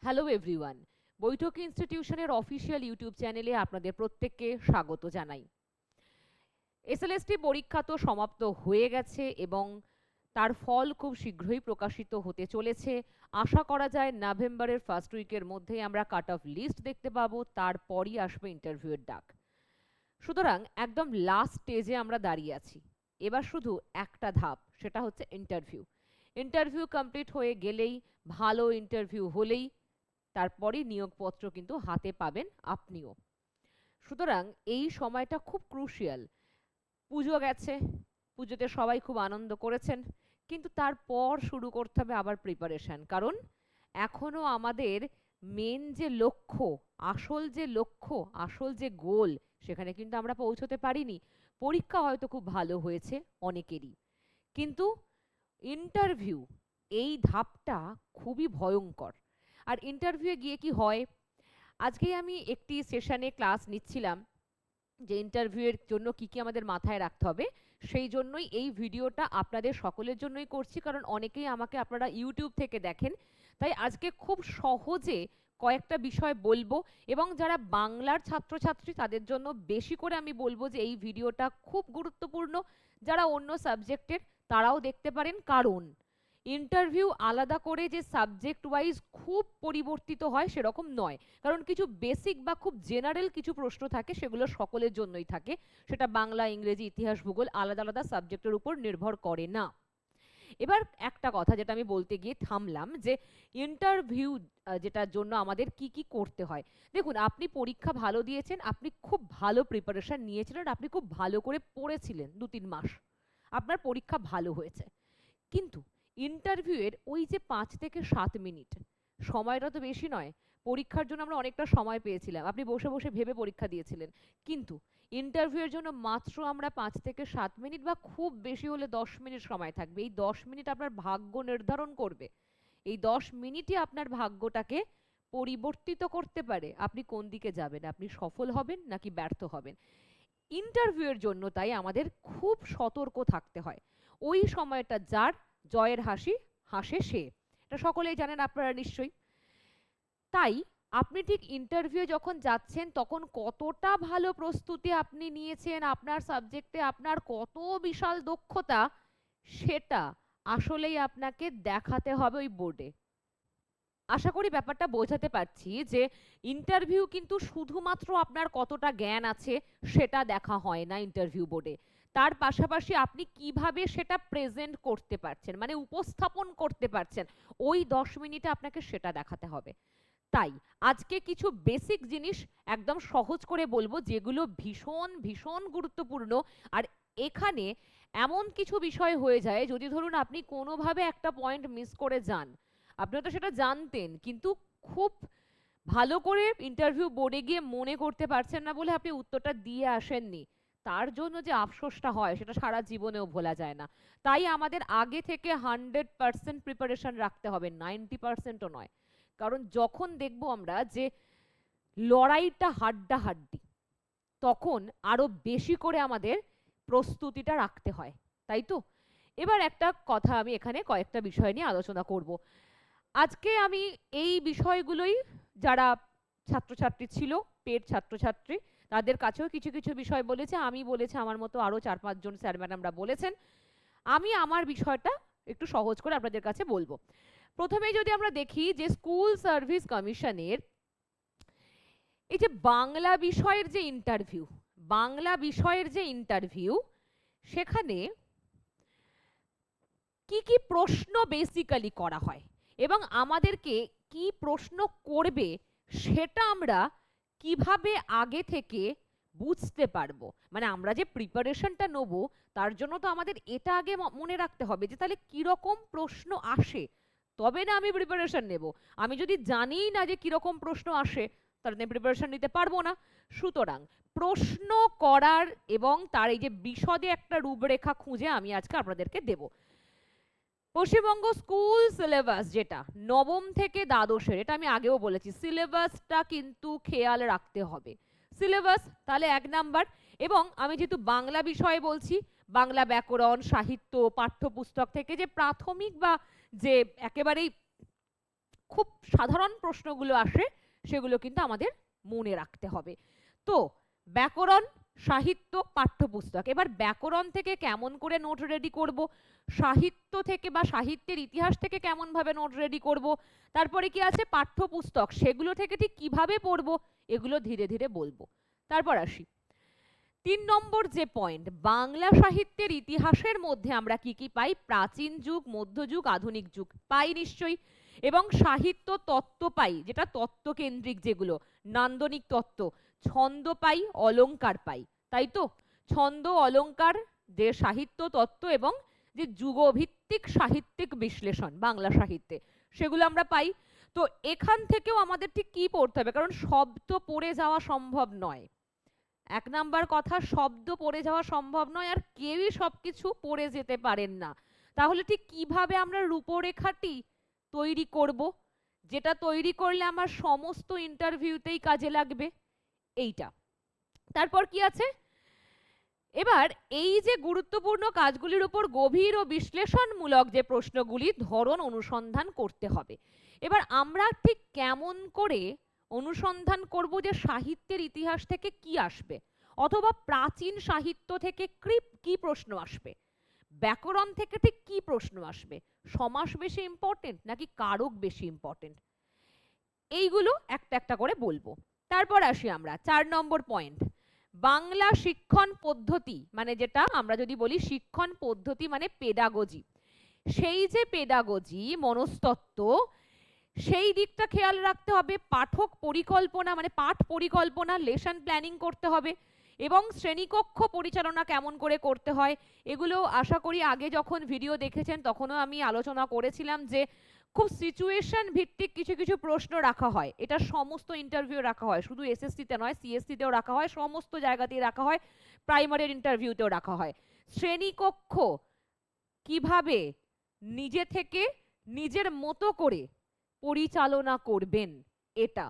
Hello everyone, বৈঠক ইনস্টিটিউশনের official YouTube চ্যানেলে আপনাদের প্রত্যেককে স্বাগত জানাই। এসএলএসটি পরীক্ষা তো সমাপ্ত হয়ে গেছে এবং তার ফল খুব শীঘ্রই প্রকাশিত হতে চলেছে। আশা করা যায় নভেম্বরের ফার্স্ট উইকের মধ্যেই আমরা কাট অফ লিস্ট দেখতে পাবো, তারপরই আসবে ইন্টারভিউয়ের ডাক। সুতরাং একদম লাস্ট স্টেজে আমরা দাঁড়িয়ে আছি। এবার শুধু একটা ধাপ, সেটা হচ্ছে ইন্টারভিউ। ইন্টারভিউ কমপ্লিট হয়ে গেলেই, ভালো ইন্টারভিউ হলেই তারপরেই নিয়োগপত্র কিন্তু হাতে পাবেন আপনিও। সুতরাং এই সময়টা খুব ক্রুশিয়াল। পুজো গেছে, পুজোতে সবাই খুব আনন্দ করেছেন, কিন্তু তারপর শুরু করতে হবে আবার প্রিপারেশন। কারণ এখনো আমাদের মেন যে লক্ষ্য, আসল যে গোল, সেখানে কিন্তু আমরা পৌঁছতে পারিনি। পরীক্ষা হয়তো খুব ভালো হয়েছে অনেকেরই, কিন্তু ইন্টারভিউ, এই ধাপটা খুবই ভয়ঙ্কর। আর ইন্টারভিউয়ে গিয়ে কি হয়, আজকেই আমি একটি সেশনে ক্লাস নিচ্ছিলাম যে ইন্টারভিউয়ের জন্য কি কি আমাদের মাথায় রাখতে হবে। সেই জন্যই এই ভিডিওটা আপনাদের সকলের জন্যই করছি, কারণ অনেকেই আমাকে আপনারা ইউটিউব থেকে দেখেন। তাই আজকে খুব সহজে কয়েকটা বিষয় বলবো, এবং যারা বাংলার ছাত্রছাত্রী তাদের জন্য বেশি করে আমি বলবো যে এই ভিডিওটা খুব গুরুত্বপূর্ণ। যারা অন্য সাবজেক্টের তারাও দেখতে পারেন, কারণ ইন্টারভিউ আলাদা করে যে সাবজেক্ট ওয়াইজ খুব পরিবর্তিত হয় সেরকম নয়। কারণ কিছু বেসিক বা খুব জেনারেল কিছু প্রশ্ন থাকে, সেগুলো সকলের জন্যই থাকে। সেটা বাংলা, ইংরেজি, ইতিহাস, ভূগোল আলাদা আলাদা সাবজেক্টের উপর নির্ভর করে না। এবার একটা কথা যেটা আমি বলতে গিয়ে থামলাম, যে ইন্টারভিউ যেটার জন্য আমাদের কি কি করতে হয়। দেখুন, আপনি পরীক্ষা ভালো দিয়েছেন, আপনি খুব ভালো প্রিপারেশন নিয়েছিলেন, আপনি খুব ভালো করে পড়েছিলেন 2-3 মাস, আপনার পরীক্ষা ভালো হয়েছে। কিন্তু ইন্টারভিউয়ের ওই যে 5 থেকে 7 মিনিট সময়টা তো বেশি নয়। পরীক্ষার জন্য আমরা অনেকটা সময় পেয়েছিলাম, আপনি বসে বসে ভেবে পরীক্ষা দিয়েছিলেন। কিন্তু ইন্টারভিউয়ের জন্য মাত্র আমরা 5 থেকে 7 মিনিট বা খুব বেশি হলে 10 মিনিট সময় থাকবে। এই 10 মিনিট আপনার ভাগ্য নির্ধারণ করবে। এই 10 মিনিটই আপনার ভাগ্যটাকে পরিবর্তিত করতে পারে। আপনি কোন দিকে যাবেন, আপনি সফল হবেন নাকি ব্যর্থ হবেন। ইন্টারভিউয়ের জন্য তাই আমাদের খুব সতর্ক থাকতে হয়। ওই সময়টা যার জয়ের হাসি হাসে সে, এটা সকলেই জানেন আপনারা নিশ্চয়ই। তাই আপনি ঠিক ইন্টারভিউ যখন যাচ্ছেন তখন কতটা ভালো প্রস্তুতি আপনি নিয়েছেন, আপনার সাবজেক্টে আপনার কত বিশাল দক্ষতা, সেটা আসলেই আপনাকে দেখাতে হবে ওই বোর্ডে। আশা করি ব্যাপারটা বোঝাতে পারছি যে ইন্টারভিউ কিন্তু শুধুমাত্র আপনার কতটা জ্ঞান আছে সেটা দেখা হয় না ইন্টারভিউ বোর্ডে। তার পাশাপাশি আপনি কিভাবে সেটা প্রেজেন্ট করতে পারছেন, মানে উপস্থাপন করতে পারছেন, ওই 10 মিনিটে আপনাকে সেটা দেখাতে হবে। তাই আজকে কিছু বেসিক জিনিস একদম সহজ করে বলবো, যেগুলো ভীষণ ভীষণ গুরুত্বপূর্ণ। আর এখানে এমন কিছু বিষয় হয়ে যায়, যদি ধরুন আপনি কোনোভাবে একটা পয়েন্ট মিস করে যান, আপনি তো সেটা জানতেন কিন্তু খুব ভালো করে ইন্টারভিউ বোর্ডে গিয়ে মনে করতে পারছেন না বলে আপনি উত্তরটা দিয়ে আসেননি, তার জন্য যে আফসোসটা হয় সেটা সারা জীবনেও ভোলা যায় না। তাই আমাদের আগে থেকে 100% প্রিপারেশন রাখতে হবে, 90%ও নয়। কারণ যখন দেখবো আমরা যে লড়াইটা হাড্ডাহাড্ডি, তখন আরো বেশি করে আমাদের প্রস্তুতিটা রাখতে হয়, তাই তো? এবার একটা কথা, আমি এখানে কয়েকটা বিষয় নিয়ে আলোচনা করব। আজকে আমি এই বিষয়গুলোই, যারা ছাত্রছাত্রী ছিল, পেড ছাত্রছাত্রী, তাদের কাছেও কিছু কিছু বিষয় বলেছে, আমি বলেছি, আমার মতো আরো 4-5 জন স্যার ম্যাডামরা বলেছেন। আমি আমার বিষয়টা একটু সহজ করে আপনাদের কাছে বলবো। প্রথমেই যদি আমরা দেখি যে স্কুল সার্ভিস কমিশনের এই যে বাংলা বিষয়ের যে ইন্টারভিউ, সেখানে কি কি প্রশ্ন বেসিক্যালি করা হয় এবং আমাদেরকে কি প্রশ্ন করবে সেটা আমরা কিভাবে আগে থেকে বুঝতে পারবো। মানে আমরা যে প্রিপারেশনটা নেব, তার জন্য তো আমাদের এটা আগে মনে রাখতে হবে যে তাহলে কিরকম প্রশ্ন আসে, তবে না আমি প্রিপারেশন নেব। আমি যদি জানিই না যে কিরকম প্রশ্ন আসে, তাহলে আমি প্রিপারেশন নিতে পারবো না। সুতরাং প্রশ্ন করার এবং তার এই যে বিশদে একটা রূপরেখা খুঁজে আমি আজকে আপনাদেরকে দেব। পশ্চিমবঙ্গ স্কুল সিলেবাস, যেটা নবম থেকে দ্বাদশের, এটা আমি আগেও বলেছি, সিলেবাসটা কিন্তু খেয়াল রাখতে হবে। সিলেবাস তাহলে 1 নাম্বার। এবং আমি যেহেতু বাংলা বিষয়ে বলছি, বাংলা ব্যাকরণ, সাহিত্য, পাঠ্যপুস্তক থেকে যে প্রাথমিক বা যে একেবারেই খুব সাধারণ প্রশ্নগুলো আসে সেগুলো কিন্তু আমাদের মনে রাখতে হবে। তো ব্যাকরণ, সাহিত্য, পাঠ্যপুস্তক। এবার ব্যাকরণ থেকে কেমন করে নোট রেডি করব, সাহিত্য থেকে বা সাহিত্যের ইতিহাস থেকে কেমন ভাবে নোট রেডি করব, তারপরে কি আছে পাঠ্যপুস্তক, সেগুলো থেকে ঠিক কিভাবে পড়বো, এগুলো ধীরে ধীরে বলবো। তারপর আসি 3 নম্বর যে পয়েন্ট, বাংলা সাহিত্যের ইতিহাসের মধ্যে আমরা কি কি পাই? প্রাচীন যুগ, মধ্যযুগ, আধুনিক যুগ পাই নিশ্চয়ই, এবং সাহিত্য তত্ত্ব পাই, যেটা তত্ত্বকেন্দ্রিক, যেগুলো নান্দনিক তত্ত্ব, ছন্দ পাই, অলংকার পাই, তাই তো? ছন্দ, অলংকার, যে সাহিত্য তত্ত্ব এবং যে যুগভিত্তিক সাহিত্যিক বিশ্লেষণ বাংলা সাহিত্যে, সেগুলো আমরা পাই। তো এখান থেকেও আমাদের ঠিক কি পড়তে হবে, কারণ শব্দ পড়ে যাওয়া সম্ভব নয়। 1 নাম্বার কথা, শব্দ পড়ে যাওয়া সম্ভব নয়, আর কেউই সবকিছু পড়ে যেতে পারেন না। তাহলে ঠিক কিভাবে আমরা রূপরেখাটি তৈরি করব, যেটা তৈরি করলে আমার সমস্ত ইন্টারভিউতেই কাজে লাগবে, এইটা। তারপর কি আছে, এবার এই যে গুরুত্বপূর্ণ কাজগুলির উপর গভীর ও বিশ্লেষণমূলক যে প্রশ্নগুলি ধরন অনুসন্ধান করতে হবে। এবার আমরা ঠিক কেমন করে অনুসন্ধান করব যে সাহিত্যের ইতিহাস থেকে কি আসবে, অথবা প্রাচীন সাহিত্য থেকে কি প্রশ্ন আসবে, ব্যাকরণ থেকে ঠিক কি প্রশ্ন আসবে, সমাস বেশি ইম্পর্টেন্ট নাকি কারক বেশি ইম্পর্টেন্ট, এইগুলো একটা একটা করে বলবো। তারপর আসি আমরা 4 নম্বর পয়েন্ট, বাংলা শিক্ষণ পদ্ধতি, মানে যেটা আমরা যদি বলি শিক্ষণ পদ্ধতি মানে পেডাগজি, সেই যে পেডাগজি মনস্তত্ত্ব, সেই দিকটা খেয়াল রাখতে হবে। পাঠক পরিকল্পনা মানে পাঠ পরিকল্পনা, লেসন প্ল্যানিং করতে হবে, এবং শ্রেণীকক্ষ পরিচালনা কেমন করে করতে হয়, এগুলো আশা করি আগে যখন ভিডিও দেখেছেন তখনও আমি আলোচনা করেছিলাম যে খুব সিচুয়েশন ভিত্তিক কিছু কিছু প্রশ্ন রাখা হয়, এটা সমস্ত ইন্টারভিউ রাখা হয়, শুধু এসএসসিতে নয়, সিএসসিতেও রাখা হয়, সমস্ত জায়গাতেই রাখা হয়, প্রাইমারির ইন্টারভিউতেও রাখা হয়। শ্রেণীকক্ষ কিভাবে নিজে থেকে নিজের মতো করে পরিচালনা করবেন, এটা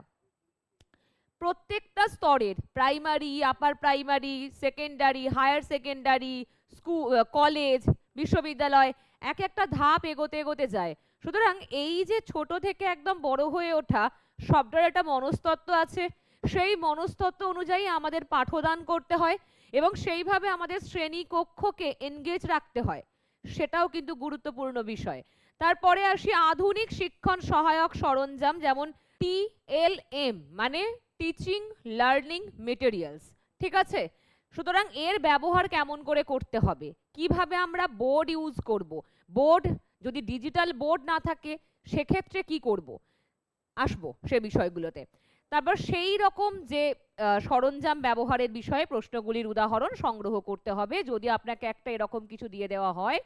প্রত্যেকটা স্তরের, primary, upper primary, secondary, higher secondary, school, college, বিশ্ববিদ্যালয়, এক একটা ধাপ এগোতে এগোতে যায়। সুতরাং এই যে ছোট থেকে একদম বড় হয়ে ওঠা, সবটার একটা মনস্তত্ত্ব আছে, সেই মনস্তত্ত্ব অনুযায়ী আমাদের পাঠদান করতে হয়, এবং সেইভাবে আমাদের শ্রেণীকক্ষকে এনগেজ রাখতে হয়, সেটাও কিন্তু গুরুত্বপূর্ণ বিষয়। তারপরে আসি আধুনিক শিক্ষণ সহায়ক সরঞ্জাম, যেমন TLM মানে টিচিং লার্নিং মেটেরিয়ালস, ঠিক আছে? সুতরাং এর ব্যবহার কেমন করে করতে হবে, কিভাবে আমরা বোর্ড ইউজ করব, বোর্ড যদি ডিজিটাল বোর্ড না থাকে সেক্ষেত্রে কি করব, আসবো সে বিষয়গুলোতে। তারপর সেই রকম যে সরঞ্জাম ব্যবহারের বিষয়ে প্রশ্নগুলির উদাহরণ সংগ্রহ করতে হবে। যদি আপনাকে একটা এরকম কিছু দিয়ে দেওয়া হয়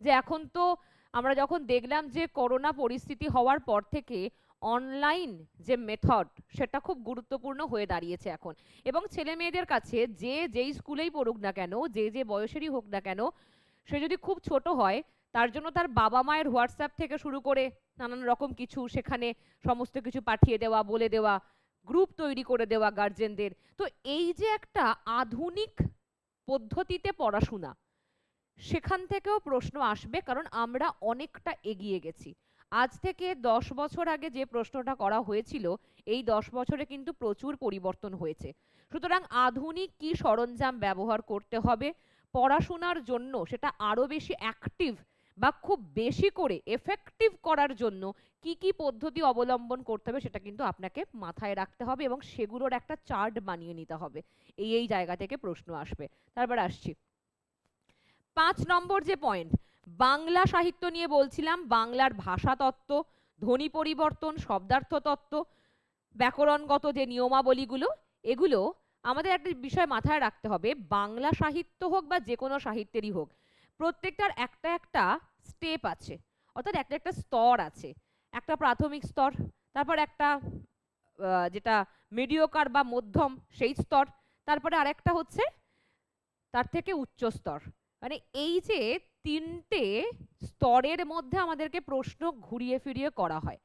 যে এখন তো আমরা যখন দেখলাম যে করোনা পরিস্থিতি হওয়ার পর থেকে অনলাইন যে মেথড সেটা খুব গুরুত্বপূর্ণ হয়ে দাঁড়িয়েছে এখন, এবং ছেলে মেয়েদের কাছে যে যেই স্কুলেই পড়ুক না কেন, যে যে বয়সেরই হোক না কেন, সে যদি খুব ছোট হয় তার জন্য তার বাবা মায়ের হোয়াটসঅ্যাপ থেকে শুরু করে নানান রকম কিছু, সেখানে সমস্ত কিছু পাঠিয়ে দেওয়া, বলে দেওয়া, গ্রুপ তৈরি করে দেওয়া গার্জেনদের। তো এই যে একটা আধুনিক পদ্ধতিতে পড়াশোনা, সেখান থেকেও প্রশ্ন আসবে, কারণ আমরা অনেকটা এগিয়ে গেছি। আজ থেকে 10 বছর আগে যে প্রশ্নটা করা হয়েছিল, এই 10 বছরে কিন্তু প্রচুর পরিবর্তন হয়েছে। সুতরাং আধুনিক কি সরঞ্জাম ব্যবহার করতে হবে পড়াশোনার জন্য, সেটা আরো বেশি অ্যাক্টিভ বা খুব বেশি করে এফেক্টিভ করার জন্য কি কি পদ্ধতি অবলম্বন করতে হবে, সেটা কিন্তু আপনাকে মাথায় রাখতে হবে, এবং সেগুলোর একটা চার্ট বানিয়ে নিতে হবে। এই জায়গা থেকে প্রশ্ন আসবে। তারপর আসছি 5 নম্বর যে পয়েন্ট, বাংলা সাহিত্য নিয়ে বলছিলাম, বাংলার ভাষাতত্ত্ব, ধ্বনি পরিবর্তন, শব্দার্থ তত্ত্ব, ব্যাকরণগত যে নিয়মাবলীগুলো, এগুলো আমাদের একটা বিষয় মাথায় রাখতে হবে। বাংলা সাহিত্য হোক বা যে কোনো সাহিত্যেরই হোক, প্রত্যেকটার একটা একটা স্টেপ আছে, অর্থাৎ একটা একটা স্তর আছে। একটা প্রাথমিক স্তর, তারপর একটা যেটা মিডিওকার বা মধ্যম সেই স্তর, তারপরে আরেকটা হচ্ছে তার থেকে উচ্চ স্তর। মানে এই যে 3টে স্তরের মধ্যে আমাদেরকে প্রশ্ন ঘুরিয়ে ফিরিয়ে করা হয়।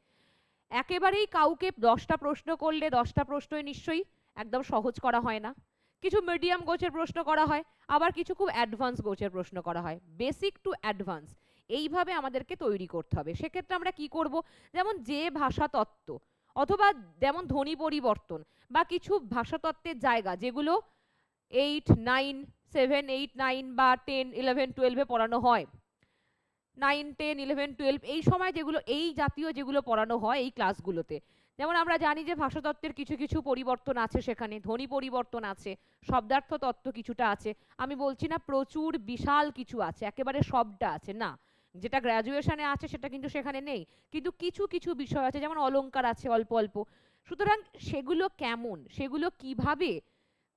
একেবারেই কাউকে 10টা প্রশ্ন করলে 10টা প্রশ্নই নিশ্চয়ই একদম সহজ করা হয় না, কিছু মিডিয়াম গোছের প্রশ্ন করা হয়, আবার কিছু খুব অ্যাডভান্স গোছের প্রশ্ন করা হয়, বেসিক টু অ্যাডভান্স। এইভাবে আমাদেরকে তৈরি করতে হবে। সেক্ষেত্রে আমরা কি করব, যেমন যে ভাষাতত্ত্ব অথবা যেমন ধ্বনি পরিবর্তন বা কিছু ভাষাতত্ত্বের জায়গা যেগুলো 8, 9, 7, 8, 9 বা 10, 11, 12-এ পড়ানো হয়, 9, 10, 11, 12 এই সময় যেগুলো এই জাতীয় যেগুলো পড়ানো হয় এই ক্লাসগুলোতে, যেমন আমরা জানি যে ভাষাতত্ত্বের কিছু কিছু পরিবর্তন আছে, সেখানে ধ্বনি পরিবর্তন আছে, শব্দার্থ তত্ত্ব কিছুটা আছে। আমি বলছি না প্রচুর বিশাল কিছু আছে, একেবারে সবটা আছে না, যেটা গ্র্যাজুয়েশনে আছে সেটা কিন্তু সেখানে নেই, কিন্তু কিছু কিছু বিষয় আছে, যেমন অলংকার আছে অল্প অল্প। সুতরাং সেগুলো কেমন, সেগুলো কিভাবে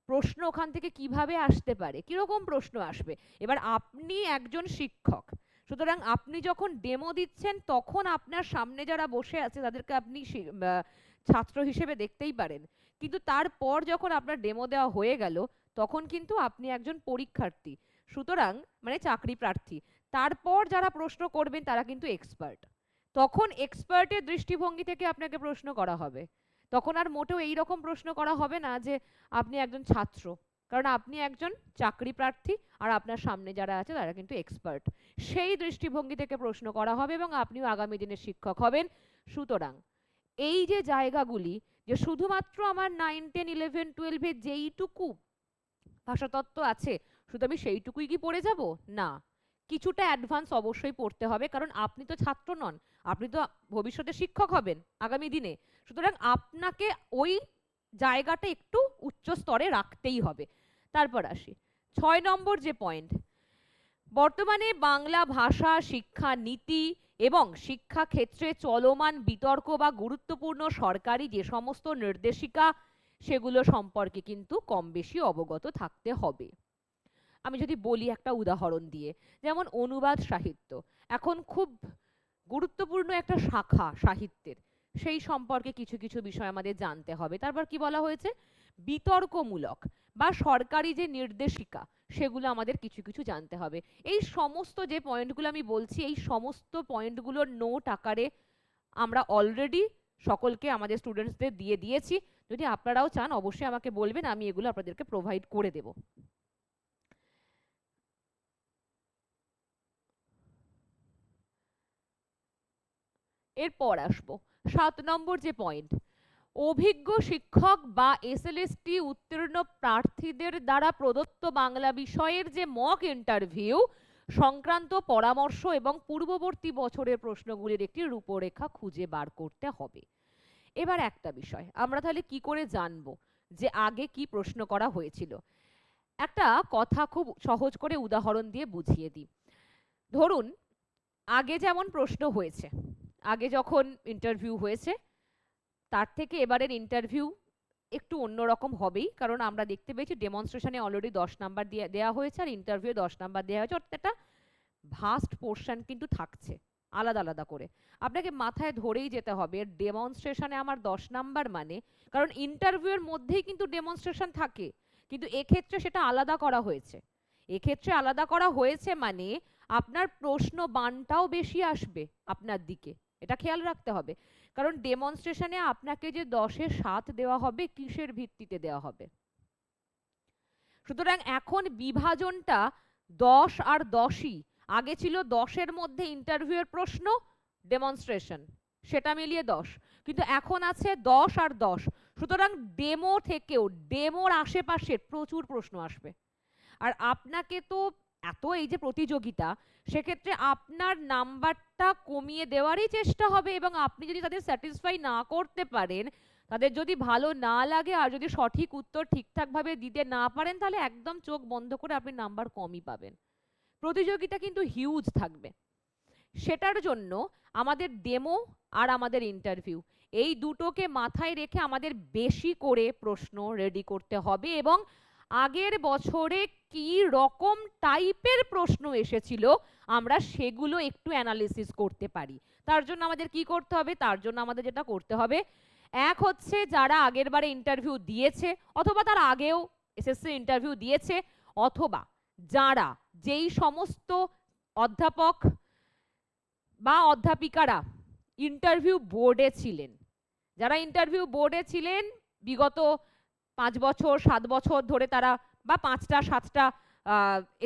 প্রশ্ন ওখান থেকে কিভাবে আসতে পারে, কিরকম প্রশ্ন আসবে। এবার আপনি একজন শিক্ষক, সুতরাং আপনি যখন ডেমো দিচ্ছেন তখন আপনার সামনে যারা বসে আছে তাদেরকে আপনি ছাত্র হিসেবে দেখতেই পারেন, কিন্তু তারপর যখন আপনার ডেমো দেওয়া হয়ে গেল তখন কিন্তু আপনি একজন পরীক্ষার্থী, সুতরাং মানে চাকরি প্রার্থী। তারপর যারা প্রশ্ন করবেন তারা কিন্তু এক্সপার্ট, তখন এক্সপার্টের দৃষ্টিভঙ্গি থেকে আপনাকে প্রশ্ন করা হবে। তখন আর মোটেও এই রকম প্রশ্ন করা হবে না যে আপনি একজন ছাত্র, কারণ আপনি একজন চাকরি প্রার্থী আর আপনার সামনে যারা আছে তারা কিন্তু এক্সপার্ট। সেই দৃষ্টিভঙ্গি থেকে প্রশ্ন করা হবে এবং আপনিও আগামী দিনের শিক্ষক হবেন। সুতরাং এই যে জায়গাগুলি, যে শুধুমাত্র আমার 9, 10, 11, 12-এ যেইটুকু ভাষাতত্ত্ব আছে শুধু আমি সেইটুকুই কি পড়ে যাব? না, কিছুটা অ্যাডভান্স অবশ্যই পড়তে হবে, কারণ আপনি তো ছাত্র নন, আপনি তো ভবিষ্যতে শিক্ষক হবেন আগামী দিনে। সুতরাং আপনাকে ওই জায়গাটা একটু উচ্চ স্তরে রাখতেই হবে। তারপর আসি 6 নম্বর যে পয়েন্ট, বর্তমানে বাংলা ভাষা শিক্ষা নীতি এবং শিক্ষা ক্ষেত্রে চলমান বিতর্ক বা গুরুত্বপূর্ণ সরকারি যে সমস্ত নির্দেশিকা সেগুলো সম্পর্কে কিন্তু কম বেশি অবগত থাকতে হবে। আমি যদি বলি একটা উদাহরণ দিয়ে, যেমন অনুবাদ সাহিত্য এখন খুব গুরুত্বপূর্ণ একটা শাখা সাহিত্যের, সেই সম্পর্কে কিছু কিছু বিষয় আমাদের জানতে হবে। তারপর কি বলা হয়েছে, বিতর্কমূলক বা সরকারি যে নির্দেশিকা সেগুলো আমাদের কিছু কিছু জানতে হবে। এই সমস্ত যে পয়েন্টগুলো আমি বলছি এই সমস্ত পয়েন্টগুলোর নোট আকারে আমরা অলরেডি সকলকে আমাদের স্টুডেন্টসদের দিয়ে দিয়েছি। যদি আপনারাও চান অবশ্যই আমাকে বলবেন, আমি এগুলো আপনাদেরকে প্রোভাইড করে দেব। এরপর আসবো 7 নম্বর যে পয়েন্ট, অভিজ্ঞ শিক্ষক বা এসএলএসটি উত্তীর্ণ প্রার্থীদের দ্বারা প্রদত্ত বাংলা বিষয়ের যে মক ইন্টারভিউ সংক্রান্ত পরামর্শ এবং পূর্ববর্তী বছরের প্রশ্নগুলির একটি রূপরেখা খুঁজে বার করতে হবে। এবার একটা বিষয়, আমরা তাহলে কি করে জানবো যে আগে কি প্রশ্ন করা হয়েছিল? একটা কথা খুব সহজ করে উদাহরণ দিয়ে বুঝিয়ে দিই। ধরুন আগে যেমন প্রশ্ন হয়েছে, আগে যখন ইন্টারভিউ হয়েছে তার থেকে এবারের ইন্টারভিউ একটু অন্যরকম হবেই, কারণ আমরা দেখতে পেয়েছি ডেমনস্ট্রেশনে অলরেডি 10 নাম্বার দেওয়া হয়েছে আর ইন্টারভিউ 10 নাম্বার দেওয়া হয়েছে, অর্থাৎ একটা ভাস্ট পোর্শন কিন্তু থাকছে আলাদা আলাদা করে। আপনাকে মাথায় ধরেই যেতে হবে ডেমনস্ট্রেশনে আমার 10 নাম্বার মানে, কারণ ইন্টারভিউয়ের মধ্যেই কিন্তু ডেমনস্ট্রেশন থাকে, কিন্তু এক্ষেত্রে সেটা আলাদা করা হয়েছে। এক্ষেত্রে আলাদা করা হয়েছে মানে আপনার প্রশ্ন বানটাও বেশি আসবে আপনার দিকে, এটা খেয়াল রাখতে হবে। কারণ ডেমনস্ট্রেশনে আপনাকে যে 10-এ 7 দেওয়া হবে কিসের ভিত্তিতে দেওয়া হবে? সুতরাং এখন বিভাজনটা 10 আর 10ই, আগে ছিল 10-এর মধ্যে ইন্টারভিউয়ের প্রশ্ন ডেমনস্ট্রেশন সেটা মিলিয়ে 10, কিন্তু এখন আছে 10 আর 10। সুতরাং ডেমো থেকেও ডেমোর আশেপাশের প্রচুর প্রশ্ন আসবে। আর আপনাকে তো এত এই যে প্রতিযোগিতা, সেক্ষেত্রে আপনার নাম্বারটা কমিয়ে দেওয়ারই চেষ্টা হবে, এবং আপনি যদি তাদের স্যাটিসফাই না করতে পারেন, তাদের যদি ভালো না লাগে আর যদি সঠিক উত্তর ঠিকঠাকভাবে দিতে না পারেন, তাহলে একদম চোখ বন্ধ করে আপনি নাম্বার কমই পাবেন। প্রতিযোগিতা কিন্তু হিউজ থাকবে। সেটার জন্য আমাদের ডেমো আর আমাদের ইন্টারভিউ এই দুটোকে মাথায় রেখে আমাদের বেশি করে প্রশ্ন রেডি করতে হবে, এবং আগের বছরে কি রকম টাইপের প্রশ্ন এসেছিল আমরা সেগুলো একটু অ্যানালিসিস করতে পারি। তার জন্য আমাদের কি করতে হবে? তার জন্য আমাদের যেটা করতে হবে, এক হচ্ছে যারা আগের বারে ইন্টারভিউ দিয়েছে অথবা তার আগেও এসএসসি ইন্টারভিউ দিয়েছে, অথবা যারা যেই সমস্ত অধ্যাপক বা অধ্যাপিকারা ইন্টারভিউ বোর্ডে ছিলেন, যারা ইন্টারভিউ বোর্ডে ছিলেন বিগত 5 বছর 7 বছর ধরে, তারা বা 5টা 7টা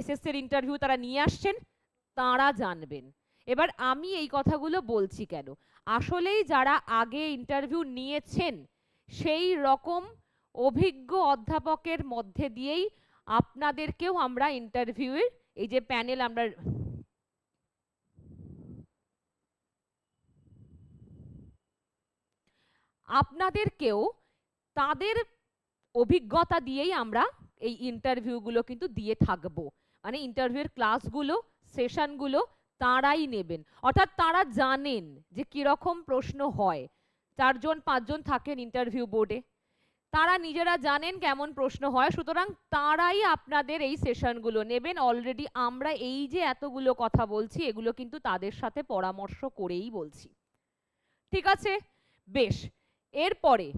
এসএসসির ইন্টারভিউ তারা নিয়ে আসছেন, তারা জানবেন। এবার আমি এই কথাগুলো বলছি কেন, আসলেই যারা আগে ইন্টারভিউ নিয়েছেন সেই রকম অভিজ্ঞ অধ্যাপকের মধ্যে দিয়েই আপনাদেরকেও আমরা ইন্টারভিউয়ের এই যে প্যানেল আমরা আপনাদেরকেও তাদের অভিজ্ঞতা দিয়েই আমরা এই ইন্টারভিউগুলো কিন্তু দিয়ে থাকবো। মানে ইন্টারভিউয়ের ক্লাসগুলো, সেশনগুলো তাঁরাই নেবেন, অর্থাৎ তাঁরা জানেন যে কিরকম প্রশ্ন হয়। 4জন 5জন থাকেন ইন্টারভিউ বোর্ডে, তারা নিজেরা জানেন কেমন প্রশ্ন হয়, সুতরাং তাঁরাই আপনাদের এই সেশনগুলো নেবেন। অলরেডি আমরা এই যে এতগুলো কথা বলছি এগুলো কিন্তু তাদের সাথে পরামর্শ করেই বলছি। ঠিক আছে, বেশ। এরপরে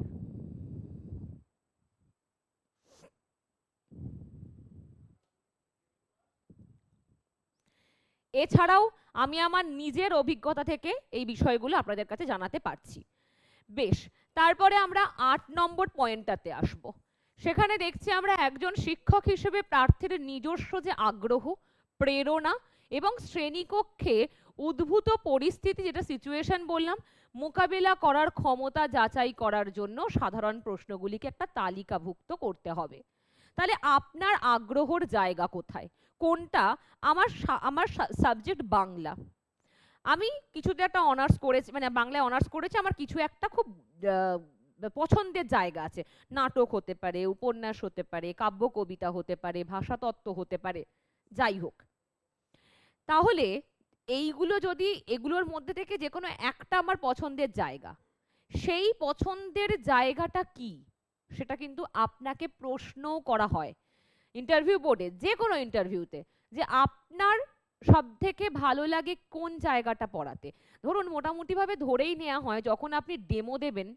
এছাড়াও আমি আমার নিজের অভিজ্ঞতা থেকে এই বিষয়গুলো আপনাদের কাছে জানাতে পারছি। বেশ, তারপরে আমরা 8 নম্বর পয়েন্টটাতে আসব। সেখানে দেখছি আমরা একজন শিক্ষক হিসেবে প্রার্থীর নিজস্ব যে আগ্রহ, প্রেরণা এবং শ্রেণীকক্ষে উদ্ভূত পরিস্থিতি, যেটা সিচুয়েশন বললাম, মোকাবেলা করার ক্ষমতা যাচাই করার জন্য সাধারণ প্রশ্নগুলিকে একটা তালিকাভুক্ত করতে হবে। তাহলে আপনার আগ্রহর জায়গা কোথায়, কোনটা? আমার সাবজেক্ট বাংলা, আমি কিছুতে একটা অনার্স করেছি, মানে বাংলায় অনার্স করেছি, আমার কিছু একটা খুব পছন্দের জায়গা আছে। নাটক হতে পারে, উপন্যাস হতে পারে, কাব্য কবিতা হতে পারে, ভাষাতত্ত্ব হতে পারে, যাই হোক। তাহলে এইগুলো যদি, এগুলোর মধ্যে থেকে যে কোনো একটা আমার পছন্দের জায়গা, সেই পছন্দের জায়গাটা কি সেটা কিন্তু আপনাকে প্রশ্নও করা হয় ইন্টারভিউ বোর্ডে, যে কোনো ইন্টারভিউতে, যে আপনার সব থেকে ভালো লাগে কোন জায়গাটা পড়াতে। ধরুন মোটামুটিভাবে ধরেই নেওয়া হয় যখন আপনি ডেমো দেবেন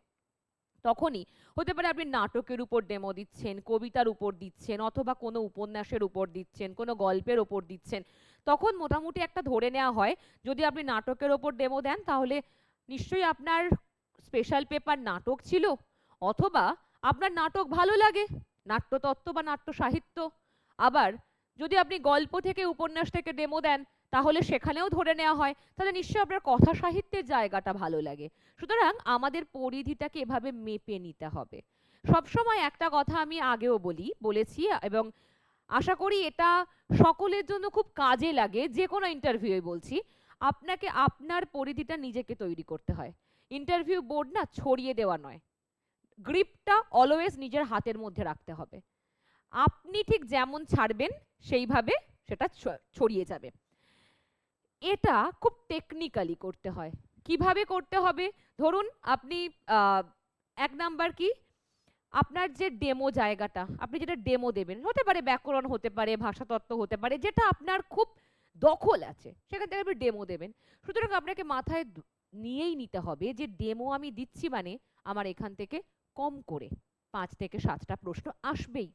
তখনই হতে পারে আপনি নাটকের উপর ডেমো দিচ্ছেন, কবিতার উপর দিচ্ছেন, অথবা কোনো উপন্যাসের উপর দিচ্ছেন, কোনো গল্পের উপর দিচ্ছেন। তখন মোটামুটি একটা ধরে নেওয়া হয় যদি আপনি নাটকের ওপর ডেমো দেন তাহলে নিশ্চয়ই আপনার স্পেশাল পেপার নাটক ছিল, অথবা আপনার নাটক ভালো লাগে, নাট্যতত্ত্ব বা নাট্য সাহিত্য। আবার যদি আপনি গল্প থেকে, উপন্যাস থেকে ডেমো দেন তাহলে সেখানেও ধরে নেওয়া হয় তাহলে নিশ্চয়ই আপনার কথা সাহিত্যের জায়গাটা ভালো লাগে। সুতরাং আমাদের পরিধিটাকে এভাবে মেপে নিতে হবে। সবসময় একটা কথা আমি আগেও বলেছি এবং আশা করি এটা সকলের জন্য খুব কাজে লাগে, যে কোনো ইন্টারভিউয়ে বলছি, আপনাকে আপনার পরিধিটা নিজেকে তৈরি করতে হয়। ইন্টারভিউ বোর্ড না ছড়িয়ে দেওয়া নয়, গ্রিপটা অলওয়েজ নিজের হাতের মধ্যে রাখতে হবে। আপনি ঠিক যেমন ছাড়বেন সেইভাবে সেটা ছড়িয়ে যাবে। এটা খুব টেকনিক্যালি করতে হয়। কিভাবে করতে হবে? ধরুন আপনি 1 নাম্বার কি, আপনার যে ডেমো জায়গাটা, আপনি যেটা ডেমো দেবেন, হতে পারে ব্যাকরণ, হতে পারে ভাষাতত্ত্ব, হতে পারে যেটা আপনার খুব দখল আছে সেখান থেকে আপনি ডেমো দেবেন। সুতরাং আপনাকে মাথায় নিয়েই নিতে হবে যে ডেমো আমি দিচ্ছি মানে আমার এখান থেকে কম করে 5 থেকে 7টা প্রশ্ন আসবেই।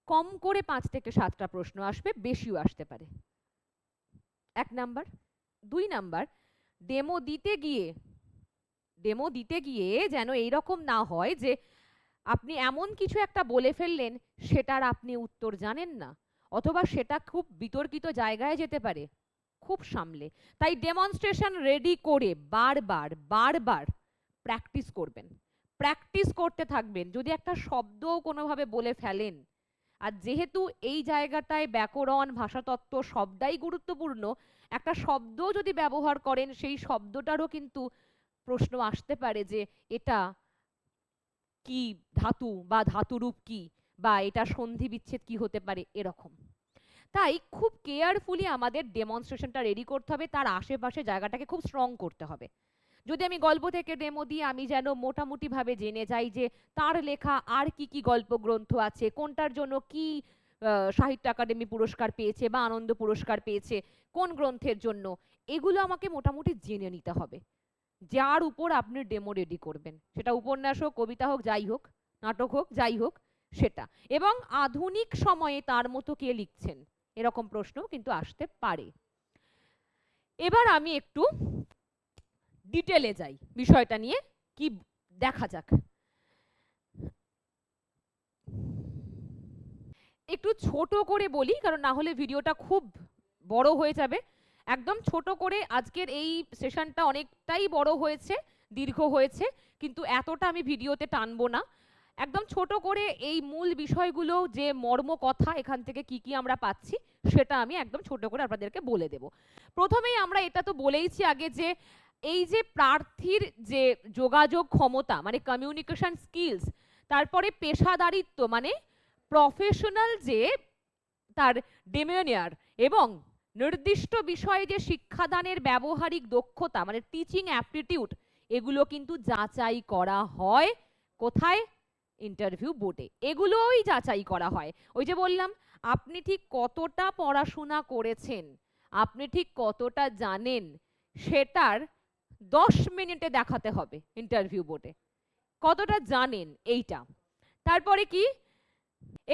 কম করে 5 থেকে 7টা প্রশ্ন আসবে, বেশিও আসতে পারে। 1 নাম্বার। 2 নাম্বার, ডেমো দিতে গিয়ে যেন এইরকম না হয় যে আপনি এমন কিছু একটা বলে ফেললেন সেটার আপনি উত্তর জানেন না, অথবা সেটা খুব বিতর্কিত জায়গায় যেতে পারে। খুব সামলে, তাই ডেমনস্ট্রেশন রেডি করে বারবার প্র্যাকটিস করবেন, প্র্যাকটিস করতে থাকবেন। যদি একটা শব্দও কোনোভাবে বলে ফেলেন, আর যেহেতু এই জায়গাটায় ব্যাকরণ, ভাষাতত্ত্ব সবটাই গুরুত্বপূর্ণ, একটা শব্দও যদি ব্যবহার করেন সেই শব্দটারও কিন্তু প্রশ্ন আসতে পারে যে এটা কি ধাতু বা ধাতুরূপ কি, বা এটা সন্ধি বিচ্ছেদ কি হতে পারে, এরকম। তাই খুব কেয়ারফুলি আমাদের ডেমনস্ট্রেশনটা রেডি করতে হবে, তার আশেপাশে জায়গাটাকে খুব স্ট্রং করতে হবে। যদি আমি গল্প থেকে ডেমো দিই, আমি যেন মোটামুটিভাবে জেনে যাই যে তার লেখা আর কি কি গল্প গ্রন্থ আছে, কোনটার জন্য কি সাহিত্য একাডেমি পুরস্কার পেয়েছে বা আনন্দ পুরস্কার পেয়েছে, কোন গ্রন্থের জন্য, এগুলো আমাকে মোটামুটি জেনে নিতে হবে। যার উপর আপনি ডেমো রেডি করবেন, সেটা উপন্যাস হোক, কবিতা হোক, যাই হোক, নাটক হোক, যাই হোক সেটা। এবং আধুনিক সময়ে তার মতো কে লিখছেন, এরকম প্রশ্ন কিন্তু আসতে পারে। এবার আমি একটু ডিটেলে যাই বিষয়টা নিয়ে, কি দেখা যাক। একটু ছোট করে বলি, কারণ না হলে ভিডিওটা খুব বড় হয়ে যাবে। একদম ছোট করে আজকের এই সেশনটা অনেকটাই বড় হয়েছে, দীর্ঘ হয়েছে, কিন্তু এতটা আমি ভিডিওতে টানবো না। একদম ছোট করে এই মূল বিষয়গুলো, যে মর্ম কথা এখান থেকে কি কি আমরা পাচ্ছি, সেটা আমি একদম ছোট করে আপনাদেরকে বলে দেব। প্রথমেই আমরা এটা তো বলেইছি আগে যে এই যে প্রার্থীর যে যোগাযোগ ক্ষমতা মানে কমিউনিকেশন স্কিলস, তারপরে পেশাদারিত্ব মানে প্রফেশনাল যে তার ডেমিনিয়ার, এবং নির্দিষ্ট বিষয়ে যে শিক্ষাদানের ব্যবহারিক দক্ষতা মানে টিচিং অ্যাপটিটিউড, এগুলো কিন্তু যাচাই করা হয় কোথায়? ইন্টারভিউ বোর্ডে। এগুলোই যাচাই করা হয়। ওই যে বললাম, আপনি ঠিক কতটা পড়াশোনা করেছেন, আপনি ঠিক কতটা জানেন, সেটার 10 মিনিটে দেখাতে হবে ইন্টারভিউ বোর্ডে কতটা জানেন এইটা। তারপরে কি,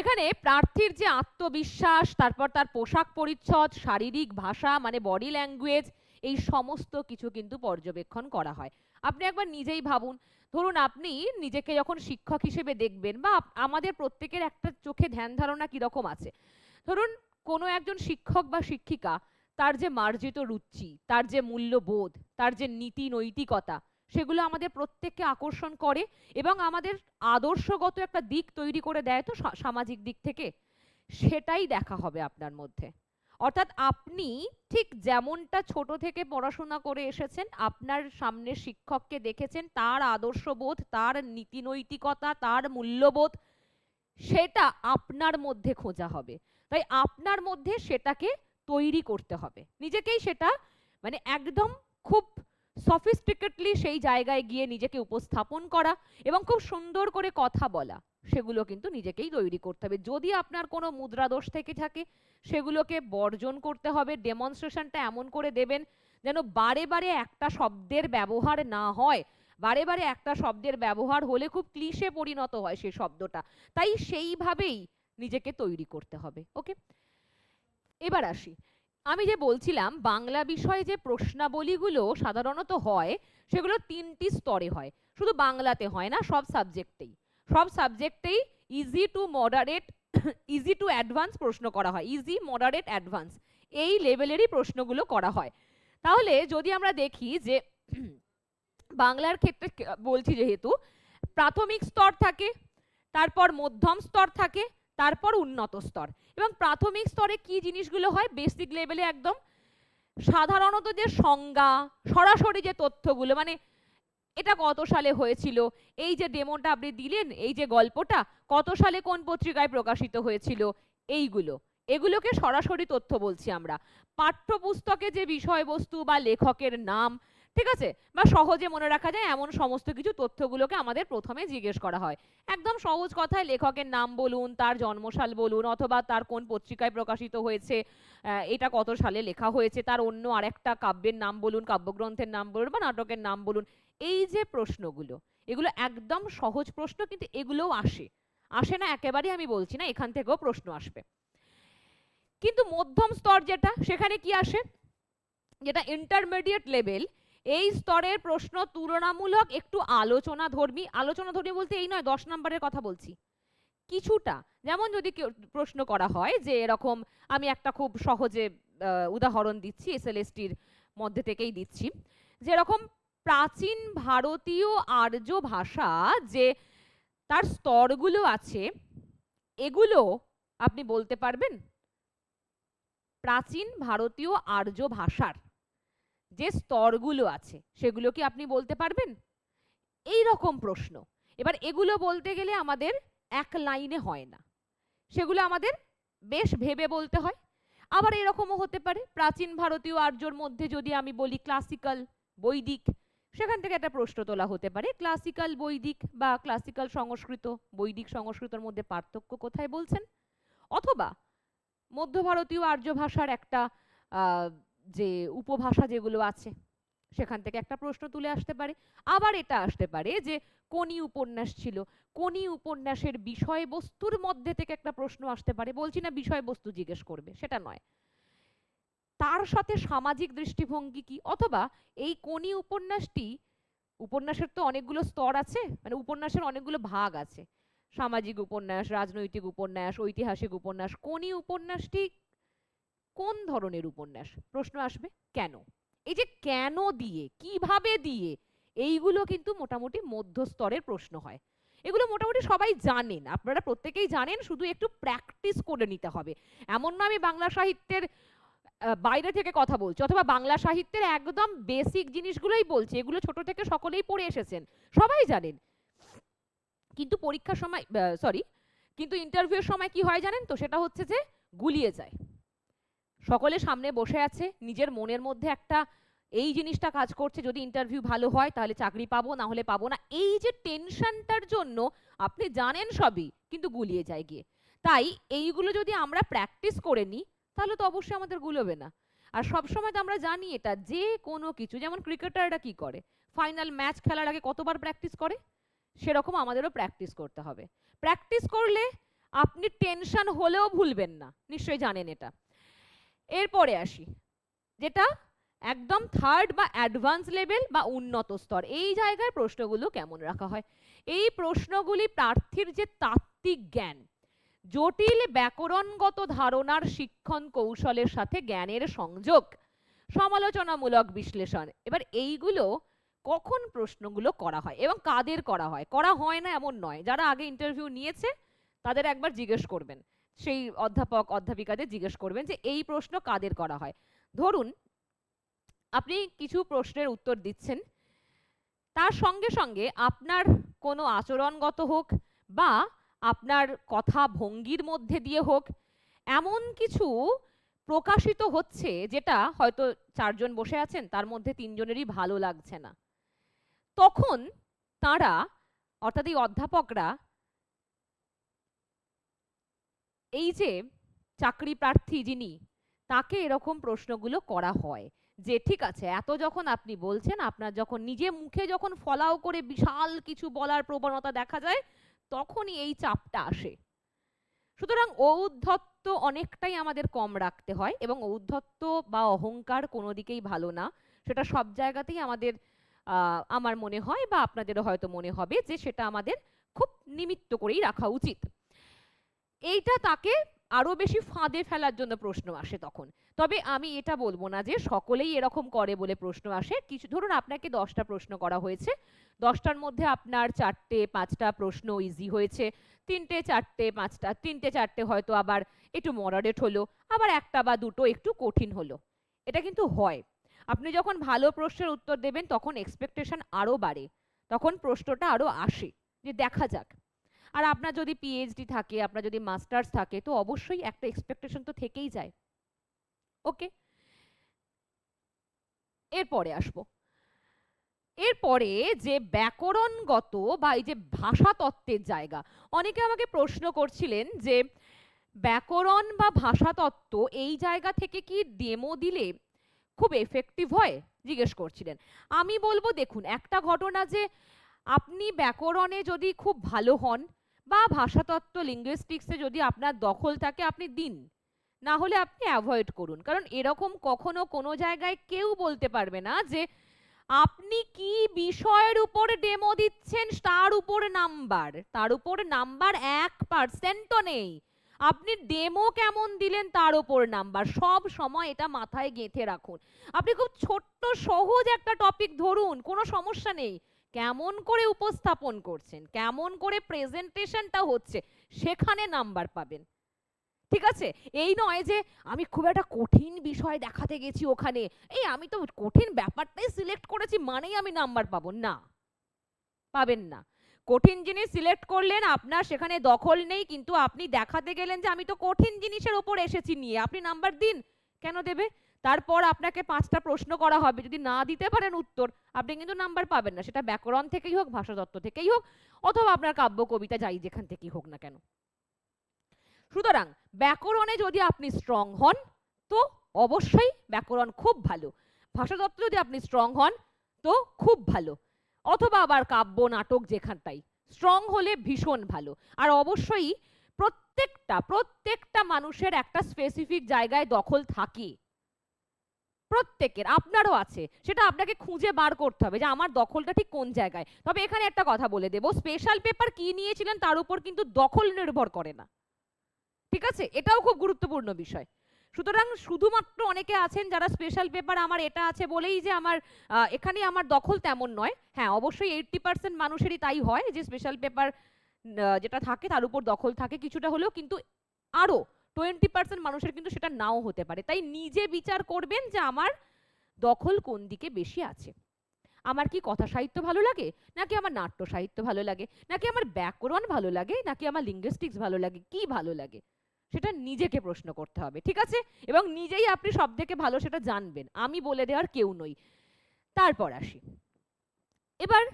এখানে প্রার্থীর যে আত্মবিশ্বাস, তারপর তার পোশাক পরিচ্ছদ, শারীরিক ভাষা মানে বডি ল্যাঙ্গুয়েজ, এই সমস্ত কিছু কিন্তু পর্যবেক্ষণ করা হয়। আপনি একবার নিজেই ভাবুন, ধরুন আপনি নিজেকে যখন শিক্ষক হিসেবে দেখবেন, বা আমাদের প্রত্যেকের একটা চোখে ধ্যান ধারণা কিরকম আছে। ধরুন কোনো একজন শিক্ষক বা শিক্ষিকা, তার যে মার্জিত রুচি, তার যে মূল্যবোধ, তার যে নীতি নৈতিকতা, সেগুলো আমাদের প্রত্যেককে আকর্ষণ করে এবং আমাদের আদর্শগত একটা দিক তৈরি করে দেয় তো সামাজিক দিক থেকে। সেটাই দেখা হবে আপনার মধ্যে। অর্থাৎ আপনি ঠিক যেমনটা ছোট থেকে পড়াশোনা করে এসেছেন, আপনার সামনে শিক্ষককে দেখেছেন, তার আদর্শবোধ, তার নীতি নৈতিকতা, তার মূল্যবোধ, সেটা আপনার মধ্যে খোঁজা হবে। তাই আপনার মধ্যে সেটাকে তৈরি করতে হবে নিজেকেই, সেটা মানে একদম খুব সফিস্টিকেটলি সেই জায়গায় গিয়ে নিজেকে উপস্থাপন করা এবং খুব সুন্দর করে কথা বলা, সেগুলো কিন্তু নিজেকেই তৈরি করতে হবে। যদি আপনার কোনো মুদ্রা দোষ থেকে থাকে, সেগুলোকে বর্জন করতে হবে। ডেমনস্ট্রেশনটা এমন করে দেবেন যেন বারে বারে একটা শব্দের ব্যবহার না হয়, বারে বারে একটা শব্দের ব্যবহার হলে খুব ক্লিশে পরিণত হয় সেই শব্দটা। তাই সেইভাবেই নিজেকে তৈরি করতে হবে। ওকে, এবার আসি, আমি যে বলছিলাম বাংলা বিষয়ে যে প্রশ্নাবলীগুলো সাধারণত হয়, সেগুলো 3টি স্তরে হয়। শুধু বাংলাতে হয় না, সব সাবজেক্টেই। সব সাবজেক্টেই easy to moderate, easy to advance প্রশ্ন করা হয়। ইজি, মডারেট, অ্যাডভান্স, এই লেভেলেরই প্রশ্নগুলো করা হয়। তাহলে যদি আমরা দেখি যে বাংলার ক্ষেত্রে বলছি, যেহেতু প্রাথমিক স্তর থাকে, তারপর মধ্যম স্তর থাকে, তারপর উন্নত স্তর। এবং প্রাথমিক স্তরে কি জিনিসগুলো হয়, বেসিক লেভেলে একদম সাধারণত যে সংজ্ঞা, সরাসরি যে তথ্যগুলো, মানে এটা কত সালে হয়েছিল, এই যে ডেমোটা আপনি দিলেন, এই যে গল্পটা কত সালে কোন পত্রিকায় প্রকাশিত হয়েছিল, এইগুলো, এগুলোকে সরাসরি তথ্য বলছি আমরা। পাঠ্যপুস্তকে যে বিষয়বস্তু বা লেখকের নাম, ঠিক আছে, বা সহজে মনে রাখা যায় এমন সমস্ত কিছু তথ্যগুলোকে আমাদের প্রথমে জিজ্ঞেস করা হয়। একদম সহজ কথায় লেখকের নাম বলুন, তার জন্মসাল বলুন, অথবা তার কোন পত্রিকায় প্রকাশিত হয়েছে, এটা কত সালে লেখা হয়েছে, তার অন্য আরেকটা কাব্যের নাম বলুন, কাব্যগ্রন্থের নাম বলুন, বা নাটকের নাম বলুন। এই যে প্রশ্নগুলো, এগুলো একদম সহজ প্রশ্ন, কিন্তু এগুলোও আসে, আসে না একেবারে আমি বলছি না, এখান থেকেও প্রশ্ন আসবে। কিন্তু মধ্যম স্তর যেটা, সেখানে কি আসে, যেটা ইন্টারমিডিয়েট লেভেল, এই স্তরের প্রশ্ন তুলনামূলক একটু আলোচনাধর্মী। আলোচনাধর্মী বলতে এই নয় 10 নম্বরের কথা বলছি, কিছুটা। যেমন যদি প্রশ্ন করা হয় যে এরকম, আমি একটা খুব সহজে উদাহরণ দিচ্ছি, এসএলএসটির মধ্যে থেকেই দিচ্ছি, যেরকম প্রাচীন ভারতীয় আর্য ভাষা যে তার স্তরগুলো আছে, এগুলো আপনি বলতে পারবেন? প্রাচীন ভারতীয় আর্য ভাষার যে স্তরগুলো আছে, সেগুলো কি আপনি বলতে পারবেন? এই রকম প্রশ্ন। এবার এগুলো বলতে গেলে আমাদের এক লাইনে হয় না, সেগুলো আমাদের বেশ ভেবে বলতে হয়। আবার এরকমও হতে পারে, প্রাচীন ভারতীয় আর্যর মধ্যে যদি আমি বলি ক্লাসিক্যাল, বৈদিক, সেখান থেকে একটা প্রশ্ন তোলা হতে পারে, ক্লাসিক্যাল বৈদিক বা ক্লাসিক্যাল সংস্কৃত, বৈদিক সংস্কৃতের মধ্যে পার্থক্য কোথায় বলছেন। অথবা মধ্য ভারতীয় আর্য ভাষার একটা যে উপভাষা যেগুলো আছে, সেখান থেকে একটা প্রশ্ন তুলে আসতে পারে। আবার এটা আসতে পারে যে কোনি উপন্যাস ছিল, কোনি উপন্যাসের বিষয়বস্তুর মধ্যে থেকে একটা প্রশ্ন আসতে পারে। বলছি না বিষয়বস্তু জিজ্ঞেস করবে, সেটা নয়, তার সাথে সামাজিক দৃষ্টিভঙ্গি কি। অথবা এই কোনি উপন্যাসটি, উপন্যাসের তো অনেকগুলো স্তর আছে, মানে উপন্যাসের অনেকগুলো ভাগ আছে, সামাজিক উপন্যাস, রাজনৈতিক উপন্যাস, ঐতিহাসিক উপন্যাস। কোনি উপন্যাসটি কোন ধরনের উপন্যাস? প্রশ্ন আসবে কেন। এই যে কেন দিয়ে, কিভাবে দিয়ে, এইগুলো কিন্তু মোটামুটি মধ্যস্তরের প্রশ্ন হয়। এগুলো মোটামুটি সবাই জানেন, আপনারা প্রত্যেকেই জানেন, শুধু একটু প্র্যাকটিস করে নিতে হবে। এমন না আমি বাংলা সাহিত্যের বাইরে থেকে কথা বলছি, অথবা বাংলা সাহিত্যের একদম বেসিক জিনিসগুলোই বলছি, এগুলো ছোট থেকে সকলেই পড়ে এসেছেন, সবাই জানেন। কিন্তু পরীক্ষার সময়, সরি, কিন্তু ইন্টারভিউর সময় কি হয় জানেন তো, সেটা হচ্ছে যে গুলিয়ে যায়। সকলে সামনে বসে আছে, নিজের মনের মধ্যে একটা এই জিনিসটা কাজ করছে, যদি ইন্টারভিউ ভালো হয় তাহলে চাকরি পাবো, না হলে পাবো না। এই যে টেনশনটার জন্য আপনি জানেন সবই, কিন্তু গুলিয়ে যায় গিয়ে। তাই এইগুলো যদি আমরা প্র্যাকটিস করে নিই তাহলে তো অবশ্যই আমাদের গুলোবে না। আর সবসময় তো আমরা জানি এটা, যে কোনো কিছু, যেমন ক্রিকেটাররা কি করে, ফাইনাল ম্যাচ খেলার আগে কতবার প্র্যাকটিস করে, সেরকম আমাদেরও প্র্যাকটিস করতে হবে। প্র্যাকটিস করলে আপনি টেনশন হলেও ভুলবেন না, নিশ্চয়ই জানেন এটা। এরপরে আসি, যেটা একদম থার্ড বা অ্যাডভান্স লেভেল বা উন্নত স্তর, এই জায়গায় প্রশ্নগুলো কেমন রাখা হয়। এই প্রশ্নগুলি প্রার্থীর যে তাত্ত্বিক জ্ঞান, জটিল ব্যাকরণগত ধারণার শিক্ষণ কৌশলের সাথে জ্ঞানের সংযোগ, সমালোচনামূলক বিশ্লেষণ, এবার এইগুলো কখন প্রশ্নগুলো করা হয় এবং কাদের করা হয়, করা হয় না এমন নয়। যারা আগে ইন্টারভিউ নিয়েছে তাদের একবার জিজ্ঞেস করবেন, সেই অধ্যাপক অধ্যাপিকাদের জিজ্ঞেস করবেন যে এই প্রশ্ন কাদের করা হয়। ধরুন আপনি কিছু প্রশ্নের উত্তর দিচ্ছেন, তার সঙ্গে সঙ্গে আপনার কোনো আচরণগত হোক বা আপনার কথা ভঙ্গির মধ্যে দিয়ে হোক, এমন কিছু প্রকাশিত হচ্ছে যেটা হয়তো চারজন বসে আছেন, তার মধ্যে তিনজনেরই ভালো লাগছে না। তখন তারা, অর্থাৎ এই অধ্যাপকরা, এই যে চাকরি প্রার্থী যিনি, তাকে এরকম প্রশ্নগুলো করা হয় যে ঠিক আছে, এত যখন আপনি বলছেন, আপনার যখন নিজে মুখে যখন ফলাও করে বিশাল কিছু বলার প্রবণতা দেখা যায়, তখনই এই চাপটা আসে। সুতরাং ঔদ্ধত্য অনেকটাই আমাদের কম রাখতে হয়, এবং ঔদ্ধত্য বা অহংকার কোনো দিকেই ভালো না। সেটা সব জায়গাতেই আমাদের, আমার মনে হয় বা আপনাদেরও হয়তো মনে হবে যে সেটা আমাদের খুব নিমিত্ত করেই রাখা উচিত। এইটা তাকে আরো বেশি ফাঁদে ফেলার জন্য প্রশ্ন আসে তখন। তবে আমি এটা বলবো না যে সকলেই এরকম করে বলে প্রশ্ন আসে। কিছু, ধরুন আপনাকে 10টা প্রশ্ন করা হয়েছে, 10টার মধ্যে আপনার 4টে 5টা প্রশ্ন ইজি হয়েছে, 3টে 4টে 5টা, 3টে 4টে হয়তো আবার একটু মডারেট হলো, আবার একটা বা দুটো একটু কঠিন হলো। এটা কিন্তু হয়। আপনি যখন ভালো প্রশ্নের উত্তর দেবেন তখন এক্সপেকটেশন আরো বাড়ে, তখন প্রশ্নটা আরো আসে যে দেখা যাক। আর আপনার যদি পিএইচডি থাকে, আপনার যদি মাস্টার্স থাকে, তো অবশ্যই একটা এক্সপেকটেশন তো থেকেই যায়। ওকে, এরপরে আসবো। এরপরে যে ব্যাকরণগত বা এই যে ভাষাতত্ত্বের জায়গা, অনেকে আমাকে প্রশ্ন করছিলেন যে ব্যাকরণ বা ভাষাতত্ত্ব এই জায়গা থেকে কি ডেমো দিলে খুব এফেক্টিভ হয়, জিজ্ঞেস করছিলেন। আমি বলবো দেখুন, একটা ঘটনা যে আপনি ব্যাকরণে যদি খুব ভালো হন বা ভাষাতত্ত্ব লিঙ্গুইস্টিক্সে যদি আপনার দখল থাকে, আপনি দিন, না হলে আপনি অ্যাভয়েড করুন। কারণ এরকম কখনো কোনো জায়গায় কেউ বলতে পারবে না যে আপনি কি বিষয়ের উপর ডেমো দিচ্ছেন তার উপর নাম্বার 1%ও নেই। আপনি ডেমো কেমন দিলেন তার উপর নাম্বার। সব সময় এটা মাথায় গেঁথে রাখুন। আপনি খুব ছোট্ট সহজ একটা টপিক ধরুন, কোনো সমস্যা নেই, কেমন করে উপস্থাপন করছেন, কেমন করে প্রেজেন্টেশনটা হচ্ছে, সেখানে নাম্বার পাবেন। ঠিক আছে, এই নয় যে আমি খুব একটা কঠিন বিষয় দেখাতে গেছি ওখানে, এই আমি তো কঠিন ব্যাপারটাই সিলেক্ট করেছি মানেই আমি নাম্বার পাবো না, পাবেন না। কঠিন জিনিস সিলেক্ট করলেন, আপনার সেখানে দখল নেই, কিন্তু আপনি দেখাতে গেলেন যে আমি তো কঠিন জিনিসের ওপর এসেছি নিয়ে, আপনি নাম্বার দিন। কেন দেবে? তারপর আপনাকে 5টা প্রশ্ন করা হবে, যদি না দিতে পারেন উত্তর, আপনি কিন্তু নাম্বার পাবেন না, সেটা ব্যাকরণ থেকেই হোক, ভাষাতত্ত্ব থেকেই হোক, অথবা আপনার কাব্য কবিতা যাই যেখান থেকেই হোক না কেন। সুতরাং ব্যাকরণে যদি আপনি স্ট্রং হন তো অবশ্যই ব্যাকরণ খুব ভালো, ভাষাতত্ত্ব যদি আপনি স্ট্রং হন তো খুব ভালো, অথবা আবার কাব্য নাটক যেখানটাই স্ট্রং হলে ভীষণ ভালো। আর অবশ্যই প্রত্যেকটা মানুষের একটা স্পেসিফিক জায়গায় দখল থাকে, প্রত্যেকের, আপনারও আছে, সেটা আপনাকে খুঁজে বার করতে হবে যে আমার দখলটা ঠিক কোন জায়গায়। তবে এখানে একটা কথা বলে দেব, স্পেশাল পেপার কি নিয়েছিলেন তার উপর কিন্তু দখল নির্ভর করে না, ঠিক আছে, এটাও খুব গুরুত্বপূর্ণ বিষয়। সুতরাং শুধুমাত্র অনেকে আছেন যারা স্পেশাল পেপার আমার এটা আছে বলেই যে আমার এখানে আমার দখল, তেমন নয়। হ্যাঁ, অবশ্যই 80% মানুষেরই তাই হয় যে স্পেশাল পেপার যেটা থাকে তার উপর দখল থাকে কিছুটা হলেও, কিন্তু আরো 20% মানুষের কিন্তু সেটা নাও হতে পারে। তাই নিজে বিচার করবেন যে আমার দখল কোন দিকে বেশি আছে। আমার কি কথা সাহিত্য ভালো লাগে, নাকি আমার নাট্য সাহিত্য ভালো লাগে, নাকি আমার ব্যাকরণ ভালো লাগে, নাকি আমার লিঙ্গুইস্টিক্স ভালো লাগে, কি ভালো লাগে সেটা নিজেকে প্রশ্ন করতে হবে, ঠিক আছে? এবং নিজেই আপনি সব থেকে ভালো সেটা জানবেন, আমি বলে দেওয়ার কেউ নই। তারপর আসি এবার,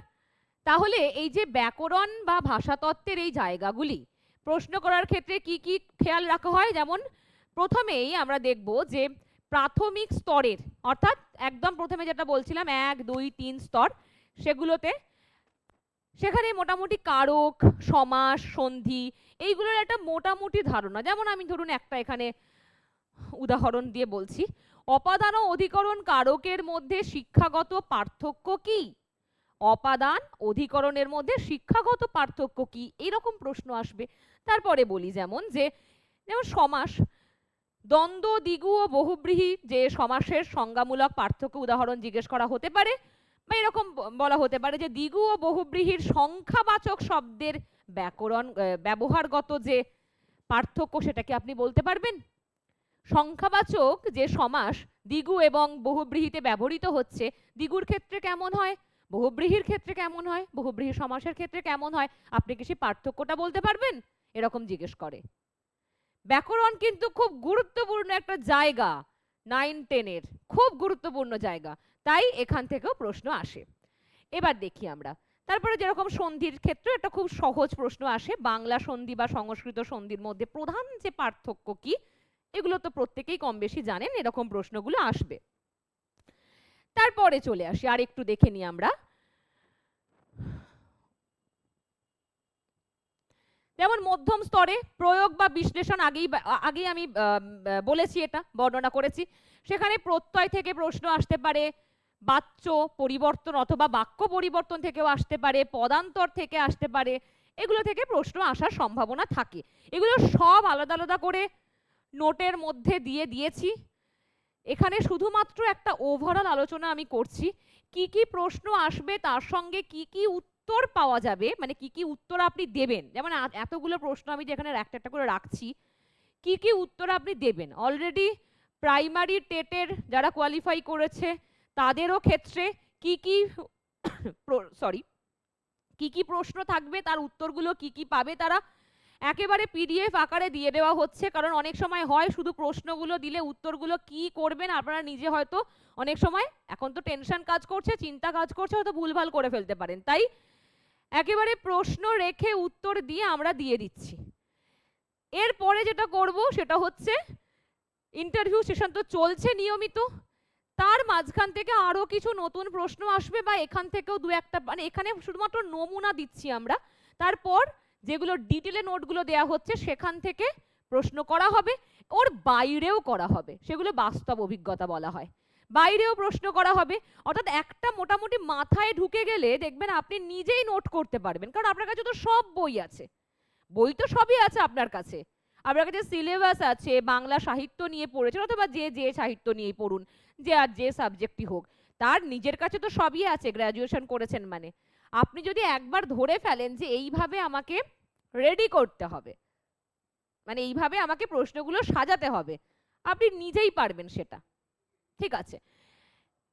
তাহলে এই যে ব্যাকরণ বা ভাষাতত্ত্বের এই জায়গাগুলি প্রশ্ন করার ক্ষেত্রে কি কি খেয়াল রাখা হয়, যেমন প্রথমেই আমরা দেখব যে প্রাথমিক স্তরের, অর্থাৎ একদম প্রথমে যেটা বলছিলাম 1, 2, 3 স্তর, সেখানে মোটামুটি কারক, সমাস, সন্ধি এইগুলোর একটা মোটামুটি ধারণা। যেমন আমি ধরুন একটা এখানে উদাহরণ দিয়ে বলছি, অপাদান ও অধিকরণ কারকের মধ্যে শিক্ষাগত পার্থক্য কি? অপাদান অধিকরণের মধ্যে শিক্ষাগত পার্থক্য কি, এরকম প্রশ্ন আসবে। তারপরে বলি যেমন সমাস, দ্বন্দ্ব, দ্বিগু ও বহুব্রীহি যে সমাসের সংজ্ঞামূলক পার্থক্য উদাহরণ জিজ্ঞেস করা হতে পারে, বা এরকম বলা হতে পারে যে দ্বিগু ও বহুব্রীহির সংখ্যাবাচক শব্দের ব্যাকরণ ব্যবহারগত যে পার্থক্য সেটা কি আপনি বলতে পারবেন? সংখ্যাবাচক যে সমাস দ্বিগু এবং বহুব্রীহিতে ব্যবহৃত হচ্ছে, দ্বিগুর ক্ষেত্রে কেমন হয়, বহুব্রীহির ক্ষেত্রে কেমন হয়, বহুব্রীহি সমাসের ক্ষেত্রে কেমন হয়, আপনি কি সেই পার্থক্যটা বলতে পারবেন? এরকম জিজ্ঞেস করে। ব্যাকরণ কিন্তু খুব গুরুত্বপূর্ণ একটা জায়গা, 9-10 এর খুব গুরুত্বপূর্ণ জায়গা, তাই এখান থেকেও প্রশ্ন আসে। এবার দেখি আমরা তারপরে যেরকম সন্ধির ক্ষেত্রে একটা খুব সহজ প্রশ্ন আসে, বাংলা সন্ধি বা সংস্কৃত সন্ধির মধ্যে প্রধান যে পার্থক্য কি, এগুলো তো প্রত্যেকেই কম বেশি জানেন, এরকম প্রশ্নগুলো আসবে। তারপরে চলে আসি আর একটু দেখে নিই আমরা, যেমন মধ্যম স্তরে প্রয়োগ বা বিশ্লেষণ, আগেই আমি বলেছি, এটা বর্ণনা করেছি। সেখানে প্রত্যয় থেকে প্রশ্ন আসতে পারে, বাচ্য পরিবর্তন অথবা বাক্য পরিবর্তন থেকেও আসতে পারে, পদান্তর থেকে আসতে পারে, এগুলো থেকে প্রশ্ন আসার সম্ভাবনা থাকে। এগুলো সব আলাদা আলাদা করে নোটের মধ্যে দিয়ে দিয়েছি। এখানে শুধুমাত্র একটা ওভারঅল আলোচনা আমি করছি, কি কি প্রশ্ন আসবে তার সঙ্গে কি কি উত্তর পাওয়া যাবে, মানে কি কি উত্তর আপনি দেবেন। যেমন এতগুলো প্রশ্ন আমি যেখানে একটা একটা করে রাখছি, কি কি উত্তর আপনি দেবেন। অলরেডি প্রাইমারি টেটের যারা কোয়ালিফাই করেছে তাদেরও ক্ষেত্রে কি কি কি কি প্রশ্ন থাকবে, তার উত্তরগুলো কি কি পাবে তারা, একেবারে পিডিএফ আকারে দিয়ে দেওয়া হচ্ছে। কারণ অনেক সময় হয় শুধু প্রশ্নগুলো দিলে উত্তরগুলো কি করবেন আপনারা নিজে হয়তো অনেক সময়, এখন তো টেনশন কাজ করছে, চিন্তা কাজ করছে, হয়তো ভুলভাল করে ফেলতে পারেন। তাই একেবারে প্রশ্ন রেখে উত্তর দিয়ে আমরা দিয়ে দিচ্ছি। এরপরে যেটা করব সেটা হচ্ছে ইন্টারভিউ সেশন তো চলছে নিয়মিত, তার মাঝখান থেকে আরো কিছু নতুন প্রশ্ন আসবে, বা এখান থেকেও দু একটা, মানে এখানে শুধুমাত্র নমুনা দিচ্ছি আমরা। তারপর যেগুলো ডিটেলে নোটগুলো দেয়া হচ্ছে সেখান থেকে প্রশ্ন করা হবে, ওর বাইরেও করা হবে, সেগুলো বাস্তব অভিজ্ঞতা বলা হয়, বাইরেও প্রশ্ন করা হবে। অর্থাৎ একটা মোটামুটি মাথায় ঢুকে গেলে দেখবেন আপনি নিজেই নোট করতে পারবেন, কারণ আপনার কাছে তো সব বই আছে, বই তো সবই আছে আপনার কাছে, আপনার কাছে সিলেবাস আছে, বাংলা সাহিত্য নিয়ে পড়েছেন অথবা যে যে সাহিত্য নিয়েই পড়ুন, যে আর যে সাবজেক্টই হোক, তার নিজের কাছে তো সবই আছে, গ্র্যাজুয়েশন করেছেন মানে। আপনি যদি একবার ধরে ফেলেন যে এইভাবে আমাকে রেডি করতে হবে, মানে এইভাবে আমাকে প্রশ্নগুলো সাজাতে হবে, আপনি নিজেই পারবেন সেটা, ঠিক আছে।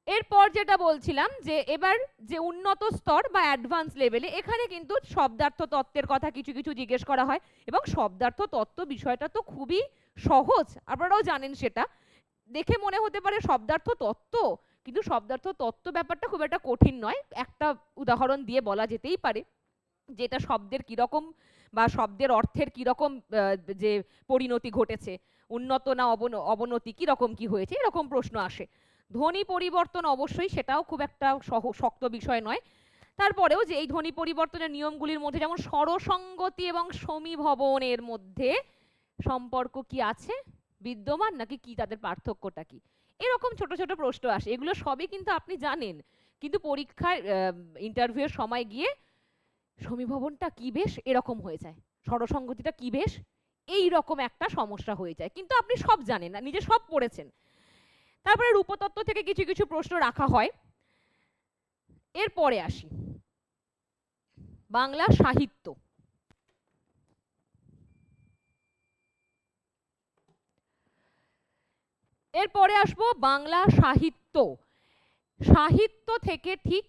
এরপর যেটা বলছিলাম যে এবার যে উন্নত স্তর বা অ্যাডভান্স লেভেলে, এখানে কিন্তু শব্দার্থ তত্ত্বের কথা কিছু কিছু জিজ্ঞেস করা হয়, এবং শব্দার্থ তত্ত্ব বিষয়টা তো খুবই সহজ, আপনারাও জানেন সেটা। দেখে মনে হতে পারে শব্দার্থ তত্ত্ব, কিন্তু শব্দার্থ তত্ত্ব ব্যাপারটা খুব একটা কঠিন নয়, একটা উদাহরণ দিয়ে বলা যেতেই পারে, যেটা শব্দের কিরকম বা শব্দের অর্থের কিরকম যে পরিণতি ঘটেছে, উন্নত না অবনতি কিরকম কি হয়েছে, এরকম প্রশ্ন আসে। ধ্বনি পরিবর্তন অবশ্যই সেটাও খুব একটা শক্ত বিষয় নয়। তারপরেও যে এই ধ্বনি পরিবর্তনের নিয়মগুলির মধ্যে যেমন স্বরসঙ্গতি এবং সমীভবনের মধ্যে সম্পর্ক কি আছে, বিদ্যমান নাকি কি, তাদের পার্থক্যটা কি, এরকম ছোট ছোট প্রশ্ন আসে। এগুলো সবই কিন্তু আপনি জানেন, কিন্তু পরীক্ষায় ইন্টারভিউয়ের সময় গিয়ে সমীভবনটা কি বেশ এরকম হয়ে যায়, স্বরসঙ্গতিটা কি বেশ এই রকম একটা সমস্যা হয়ে যায়, কিন্তু আপনি সব জানেন না, নিজে সব পড়েছেন। তারপরে রূপতত্ত্ব থেকে কিছু কিছু প্রশ্ন রাখা হয়। এরপরে আসি বাংলা সাহিত্য। এরপরে আসবো বাংলা সাহিত্য। সাহিত্য থেকে ঠিক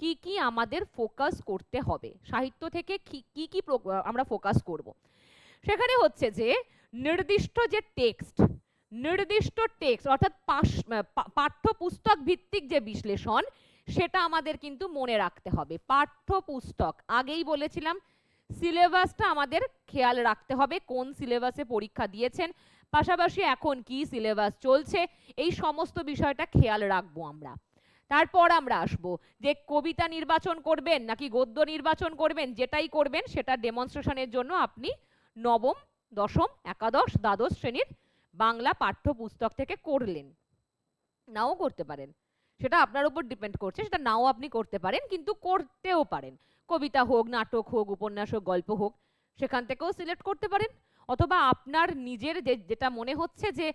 কি কি আমাদের ফোকাস করতে হবে, সাহিত্য থেকে কি কি আমরা ফোকাস করব। সেখানে হচ্ছে যে নির্দিষ্ট টেক্সট অর্থাৎ পাঠ্যপুস্তক ভিত্তিক যে বিশ্লেষণ, সেটা আমাদের কিন্তু মনে রাখতে হবে। পাঠ্যপুস্তক, আগেই বলেছিলাম সিলেবাসটা আমাদের খেয়াল রাখতে হবে, কোন সিলেবাসে পরীক্ষা দিয়েছেন, পাশাপাশি এখন কি সিলেবাস চলছে, এই সমস্ত বিষয়টা খেয়াল রাখবো আমরা। তারপর আমরা আসবো যে কবিতা নির্বাচন করবেন নাকি গদ্য নির্বাচন করবেন, যেটাই করবেন সেটা ডেমনস্ট্রেশনের জন্য আপনি নবম, দশম, একাদশ, দ্বাদশ শ্রেণীর বাংলা পাঠ্যপুস্তক থেকে করলেন, নাও করতে পারেন, সেটা আপনার উপর ডিপেন্ড করছে, সেটা নাও আপনি করতে পারেন, কিন্তু করতেও পারেন। কবিতা হোক, নাটক হোক, উপন্যাস হোক, গল্প হোক, সেখান থেকেও সিলেক্ট করতে পারেন, অথবা আপনার নিজের যেটা মনে হচ্ছে যে,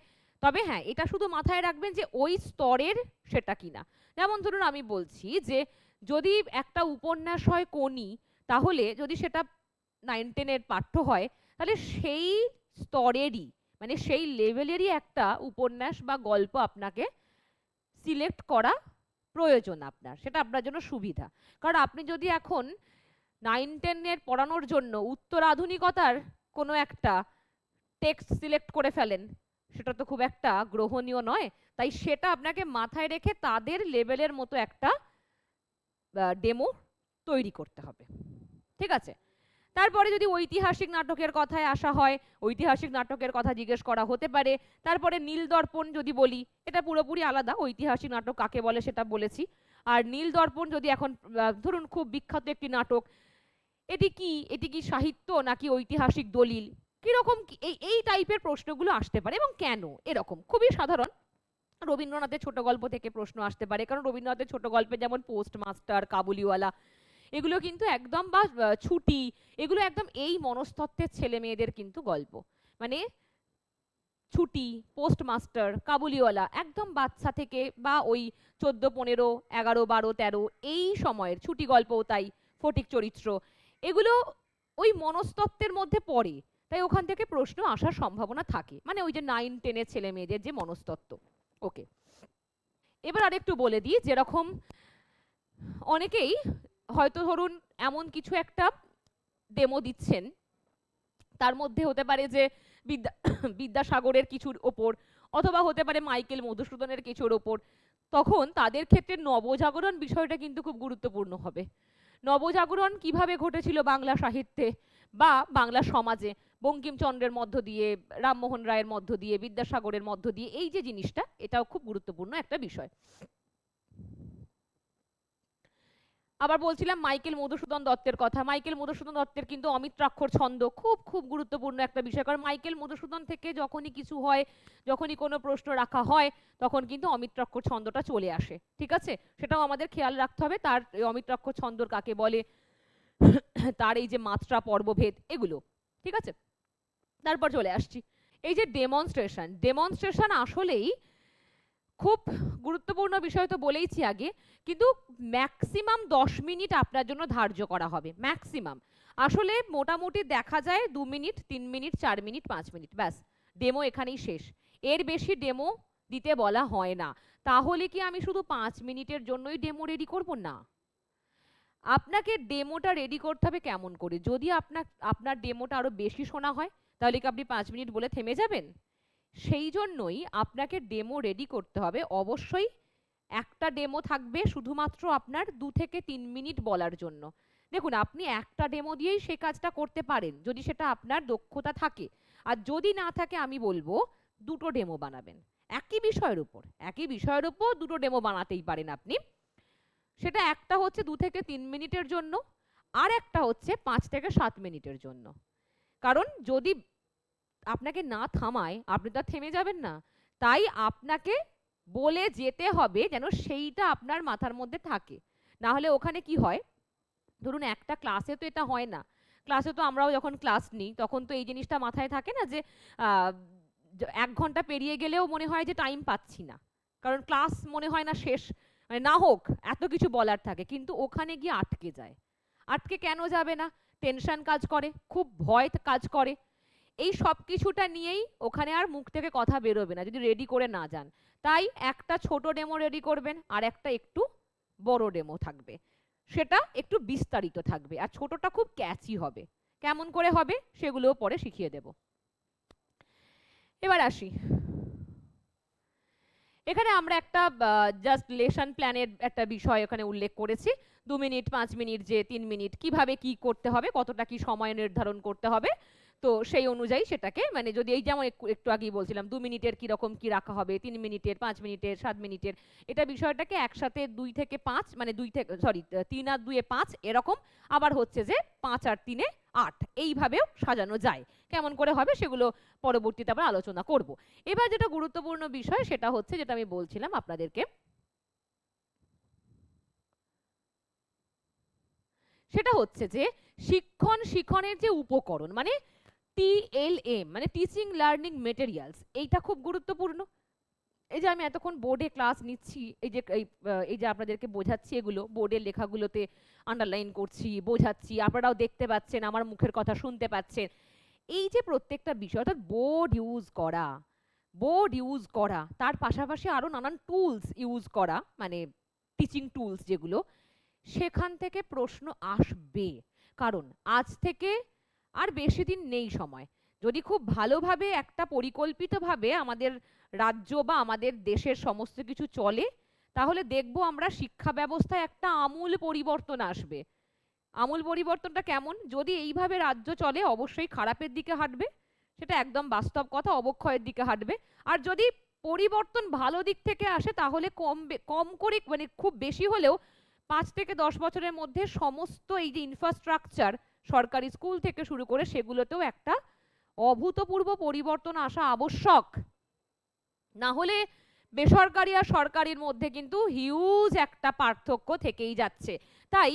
তবে হ্যাঁ এটা শুধু মাথায় রাখবেন যে ওই স্তরের সেটা কিনা। যেমন ধরুন আমি বলছি যে যদি একটা উপন্যাস হয় কোনি, তাহলে যদি সেটা 9-10-এর পাঠ্য হয়, তাহলে সেই স্তরেরই মানে সেই লেভেলেরই একটা উপন্যাস বা গল্প আপনাকে সিলেক্ট করা প্রয়োজন আপনার, সেটা আপনার জন্য সুবিধা। কারণ আপনি যদি এখন 9-10-এর পড়ানোর জন্য উত্তর আধুনিকতার কোনো একটা টেক্সট সিলেক্ট করে ফেলেন, সেটা তো খুব একটা গ্রহণীয় নয়। তাই সেটা আপনাকে মাথায় রেখে তাদের লেভেলের মতো একটা ডেমো তৈরি করতে হবে, ঠিক আছে। তারপরে যদি ঐতিহাসিক নাটকের কথায় আসা হয়, ঐতিহাসিক নাটকের কথা জিজ্ঞেস করা হতে পারে। তারপরে নীল দর্পণ যদি বলি, এটা পুরোপুরি আলাদা, ঐতিহাসিক নাটক কাকে বলে সেটা বলেছি। আর নীল দর্পণ যদি এখন ধরুন খুব বিখ্যাত একটি নাটক, এটি কি সাহিত্য নাকি ঐতিহাসিক দলিল, কিরকম এই টাইপের প্রশ্নগুলো আসতে পারে, এবং কেন, এরকম খুবই সাধারণ। রবীন্দ্রনাথের ছোট গল্প থেকে প্রশ্ন আসতে পারে, কারণ রবীন্দ্রনাথের ছোট গল্পে যেমন পোস্টমাস্টার, কাবুলিওয়ালা, এগুলো কিন্তু একদম, বা ছুটি, এগুলো একদম এই মনস্তত্ত্বের ছেলে মেয়েদের কিন্তু গল্প। মানে ছুটি, পোস্টমাস্টার, কাবুলিওয়ালা একদম বাচ্চা থেকে, বা ওই 14, 15, 11, 12, 13 এই সময়ের ছুটি গল্পও তাই, ফটিক চরিত্র, এগুলো ওই মনস্তত্ত্বের মধ্যে পড়ে, তাই ওখান থেকে প্রশ্ন আসার সম্ভাবনা থাকে, মানে ওই যে 9-10-এর ছেলে মেয়েদের যে মনস্তত্ত্ব। ওকে, এবার আরেকটু বলে দিই, যেরকম অনেকেই হয়তো ধরুন এমন কিছু একটা ডেমো দিচ্ছেন, তার মধ্যে হতে পারে যে বিদ্যাসাগরের কিছুর ওপর, অথবা হতে পারে মাইকেল মধুসূদনের কিছুর ওপর, তখন তাদের ক্ষেত্রে নবজাগরণ বিষয়টা কিন্তু খুব গুরুত্বপূর্ণ হবে। নবজাগরণ কিভাবে ঘটেছিল বাংলা সাহিত্যে বা বাংলা সমাজে, বঙ্কিমচন্দ্রের মধ্য দিয়ে, রামমোহন রায়ের মধ্য দিয়ে, বিদ্যাসাগরের মধ্য দিয়ে, এই যে জিনিসটা, এটাও খুব গুরুত্বপূর্ণ একটা বিষয়। আবার বলছিলাম মাইকেল মধুসূদন দত্তের কথা। মাইকেল মধুসূদন দত্তের কিন্তু অমিত্রাক্ষর ছন্দ খুব খুব গুরুত্বপূর্ণ একটা বিষয়, কারণ মাইকেল মধুসূদন থেকে যখনই কিছু হয়, যখনই কোনো প্রশ্ন রাখা হয়, তখন কিন্তু অমিত্রাক্ষর ছন্দটা চলে আসে, ঠিক আছে। সেটাও আমাদের খেয়াল রাখতে হবে, তার অমিত্রাক্ষর ছন্দ কাকে বলে, তার এই যে মাত্রা, পর্বভেদ, এগুলো, ঠিক আছে। তারপর চলে আসছি এই যে ডেমনস্ট্রেশন আসলেই খুব গুরুত্বপূর্ণ বিষয়, তো বলেইছি আগে, কিন্তু ম্যাক্সিমাম 10 মিনিট আপনার জন্য ধার্য করা হবে, ম্যাক্সিমাম। আসলে মোটামুটি দেখা যায় 2 মিনিট, 3 মিনিট, 4 মিনিট, 5 মিনিট, ব্যাস ডেমো এখানেই শেষ। এর বেশি ডেমো দিতে বলা হয় না। তাহলে কি আমি শুধু 5 মিনিটের জন্যই ডেমো রেডি করব? না, আপনাকে ডেমোটা রেডি করতে হবে কেমন করে? যদি আপনার ডেমোটা আরো বেশি শোনা হয়, তাহলে কি আপনি 5 মিনিট বলে থেমে যাবেন? সেই জন্যই আপনাকে ডেমো রেডি করতে হবে। অবশ্যই একটা ডেমো থাকবে শুধুমাত্র আপনার 2 থেকে 3 মিনিট বলার জন্য। দেখুন, আপনি একটা ডেমো দিয়েই সেই কাজটা করতে পারেন যদি সেটা আপনার দক্ষতা থাকে, আর যদি না থাকে আমি বলবো দুটো ডেমো বানাবেন একই বিষয়ের উপর দুটো ডেমো বানাতেই পারেন আপনি। সেটা একটা হচ্ছে 2 থেকে 3 মিনিটের জন্য, আর একটা হচ্ছে 5 থেকে 7 মিনিটের জন্য। কারণ যদি আপনাকে না থামায়, আপনি তো থেমে যাবেন না, তাই আপনাকে বলে যেতে হবে যেন সেইটা আপনার মাথার মধ্যে থাকে। না হলে ওখানে কি হয়, ধরুন একটা ক্লাসে তো এটা হয় না, ক্লাসে তো আমরাও যখন ক্লাস নিই তখন তো এই জিনিসটা মাথায় থাকে না যে 1 ঘন্টা পেরিয়ে গেলেও মনে হয় যে টাইম পাচ্ছি না, কারণ ক্লাস মনে হয় না শেষ, মানে না হোক, এত কিছু বলার থাকে, কিন্তু ওখানে গিয়ে আটকে যায়। আটকে কেন যাবে না? টেনশন কাজ করে, খুব ভয় কাজ করে, এই সব কিছুটা নিয়েই ওখানে আর মুখ থেকে কথা বেরোবে না যদি রেডি করে না যান। তাই একটা ছোট ডেমো রেডি করবেন আর একটা একটু বড় ডেমো থাকবে, সেটা একটু বিস্তারিত থাকবে, আর ছোটটা খুব ক্যাচি হবে। কেমন করে হবে সেগুলোও পরে শিখিয়ে দেব। এবার আসি, এখানে আমরা একটা জাস্ট লেসন প্ল্যানের একটা বিষয় এখানে উল্লেখ করেছি। 2 মিনিট, 5 মিনিট, যে 3 মিনিট, কিভাবে কি করতে হবে, কতটা কি সময় নির্ধারণ করতে হবে, তো সেই অনুযায়ী সেটাকে, মানে যদি এই যেমন একটু আগেই বলছিলাম 2 মিনিটের কিরকম কি রাখা হবে, 3 মিনিটের, 5 মিনিটের, 7 মিনিটের, এটা বিষয়টাকে একসাথে 2 থেকে 5, মানে 2 থেকে, সরি, 3 আর 2 এ 5 এরকম, আবার হচ্ছে যে 5 আর 3 এ 8, এইভাবেও সাজানো যায়। কেমন করে হবে সেগুলো পরবর্তীতে আবার আলোচনা করব। এবার যেটা গুরুত্বপূর্ণ বিষয় সেটা হচ্ছে, যেটা আমি বলছিলাম আপনাদেরকে, সেটা হচ্ছে যে শিক্ষণের যে উপকরণ, মানে TLM, মানে টিচিং লার্নিং মেটেরিয়ালস, এইটা খুব গুরুত্বপূর্ণ। এই যে আমি এতক্ষণ বোর্ডে ক্লাস নিচ্ছি, এই যে আপনাদেরকে বোঝাচ্ছি, এগুলো বোর্ডের লেখাগুলোতে আন্ডারলাইন করছি, বোঝাচ্ছি, আপনারাও দেখতে পাচ্ছেন, আমার মুখের কথা শুনতে পাচ্ছেন। এই যে প্রত্যেকটা বিষয়, অর্থাৎ বোর্ড ইউজ করা, তার পাশাপাশি আরো নানান টুলস ইউজ করা, মানে টিচিং টুলস যেগুলো, সেখান থেকে প্রশ্ন আসবে। কারণ আজ থেকে আর বেশি দিন নেই সময়। যদি খুব ভালোভাবে একটা পরিকল্পিতভাবে আমাদের রাজ্য বা আমাদের দেশের সমস্ত কিছু চলে, তাহলে দেখবো আমরা শিক্ষা ব্যবস্থায় একটা আমূল পরিবর্তন আসবে। আমূল পরিবর্তনটা কেমন? যদি এইভাবে রাজ্য চলে অবশ্যই খারাপের দিকে হাঁটবে, সেটা একদম বাস্তব কথা, অবক্ষয়ের দিকে হাঁটবে। আর যদি পরিবর্তন ভালো দিক থেকে আসে তাহলে কম করে, মানে খুব বেশি হলেও 5 থেকে 10 বছরের মধ্যে সমস্ত এই যে ইনফ্রাস্ট্রাকচার, সরকারি স্কুল থেকে শুরু করে, সেগুলোতেও একটা অভূতপূর্ব পরিবর্তন আসা আবশ্যক। না হলে বেসরকারি আর সরকারির মধ্যে কিন্তু হিউজ একটা পার্থক্য থেকেই যাচ্ছে। তাই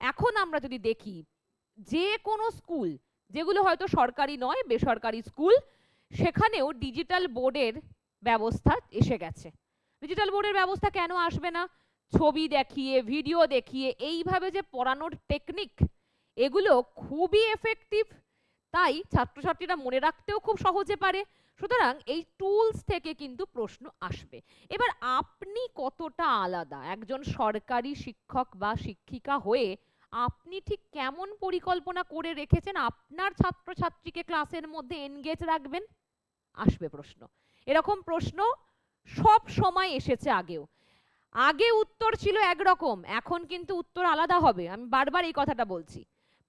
এখন আমরা যদি দেখি, যে কোনো স্কুল যেগুলো হয়তো সরকারি নয়, বেসরকারি স্কুল, সেখানেও ডিজিটাল বোর্ডের ব্যবস্থা এসে গেছে। ডিজিটাল বোর্ডের ব্যবস্থা কেন আসবে না? ছবি দেখিয়ে, ভিডিও দেখিয়ে, এইভাবে যে পড়ানোর টেকনিক, এগুলো খুবই এফেক্টিভ, তাই ছাত্রছাত্রীরা মনে রাখতেও খুব সহজে পারে। সুতরাং এই টুলস থেকে কিন্তু প্রশ্ন আসবে। এবার আপনি কতটা আলাদা, একজন সরকারি শিক্ষক বা শিক্ষিকা হয়ে আপনি ঠিক কেমন পরিকল্পনা করে রেখেছেন আপনার ছাত্রছাত্রীকে ক্লাসের মধ্যে এনগেজ রাখবেন? আসবে প্রশ্ন। এরকম প্রশ্ন সব সময় এসেছে আগেও। আগে উত্তর ছিল একরকম, এখন কিন্তু উত্তর আলাদা হবে। আমি বারবার এই কথাটা বলছি,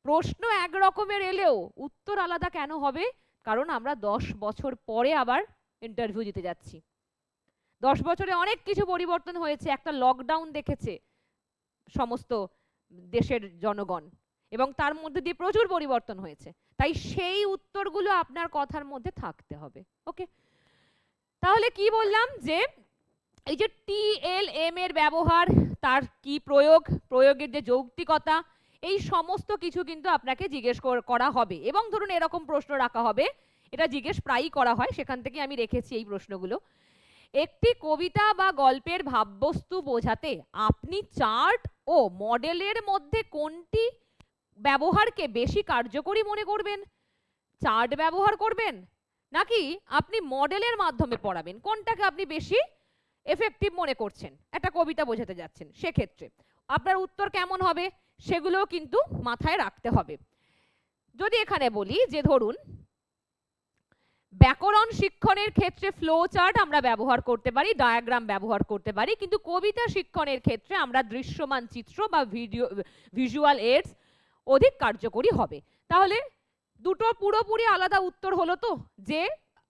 প্রশ্ন এক রকমের এলেও উত্তর আলাদা কেন হবে? কারণ আমরা 10 বছর পরে আবার ইন্টারভিউ দিতে যাচ্ছি। 10 বছরে অনেক কিছু পরিবর্তন হয়েছে। একটা লকডাউন দেখেছে সমস্ত দেশের জনগণ, এবং তার মধ্যে দিয়ে প্রচুর পরিবর্তন হয়েছে। তাই সেই উত্তরগুলো আপনার কথার মধ্যে থাকতে হবে। ওকে, তাহলে কি বললাম, যে এই যে TLM এর ব্যবহার, তার কি প্রয়োগের যে যৌক্তিকতা, এই সমস্ত কিছু কিন্তু আপনাকে জিজ্ঞেস করা হবে। এবং ধরুন এরকম প্রশ্ন রাখা হবে, এটা জিজ্ঞেস প্রায়ই করা হয়, সেখান থেকে আমি রেখেছি এই প্রশ্নগুলো। একটি কবিতা বা গল্পের ভাববস্তু বোঝাতে আপনি চার্ট ও মডেলের মধ্যে কোনটি ব্যবহারকে বেশি কার্যকরী মনে করবেন? চার্ট ব্যবহার করবেন নাকি আপনি মডেলের মাধ্যমে পড়াবেন? কোনটাকে আপনি বেশি এফেক্টিভ মনে করছেন? একটা কবিতা বোঝাতে যাচ্ছেন, সেক্ষেত্রে আপনার উত্তর কেমন হবে সেগুলোও কিন্তু মাথায় রাখতে হবে। যদি এখানে বলি যে ধরুন ব্যাকরণ শিক্ষণের ক্ষেত্রে ফ্লো চার্ট আমরা ব্যবহার করতে পারি, ডায়াগ্রাম ব্যবহার করতে পারি, কিন্তু কবিতা শিক্ষণের ক্ষেত্রে আমরা দৃশ্যমান চিত্র বা ভিজুয়াল এইডস অধিক কার্যকরী হবে। তাহলে দুটো পুরোপুরি আলাদা উত্তর হলো তো, যে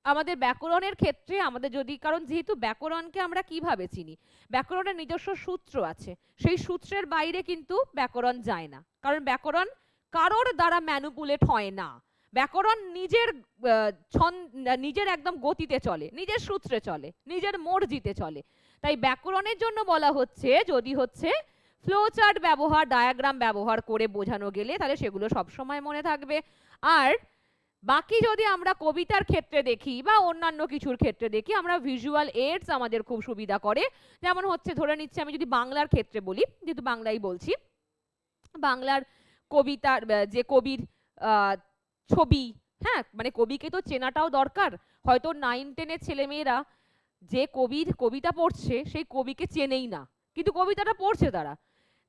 আমাদের ব্যাকরণের ক্ষেত্রে আমাদের যদি, কারণ যেহেতু ব্যাকরণকে আমরা কিভাবে চিনি, ব্যাকরণের নিজস্ব সূত্র আছে, সেই সূত্রের বাইরে কিন্তু ব্যাকরণ যায় না, কারণ ব্যাকরণ কারোর দ্বারা ম্যানুপুলেট হয় না। ব্যাকরণ নিজের একদম গতিতে চলে, নিজের সূত্রে চলে, নিজের মর্জিতে চলে। তাই ব্যাকরণের জন্য বলা হচ্ছে, যদি হচ্ছে ফ্লো চার্ট ব্যবহার, ডায়াগ্রাম ব্যবহার করে বোঝানো গেলে তাহলে সেগুলো সবসময় মনে থাকবে। আর বাকি যদি আমরা কবিতার ক্ষেত্রে দেখি বা অন্যান্য কিছুর ক্ষেত্রে দেখি, আমরা ভিজুয়াল এইডস আমাদের খুব সুবিধা করে। যেমন হচ্ছে ধরে নিচ্ছি আমি যদি বাংলার ক্ষেত্রে বলি, যেহেতু বাংলাই বলছি, বাংলার কবিতার যে কবির ছবি, হ্যাঁ মানে কবিকে তো চেনাটাও দরকার। হয়তো 9-10 ছেলেমেয়েরা যে কবির কবিতা পড়ছে সেই কবিকে চেনেই না, কিন্তু কবিতাটা পড়ছে তারা,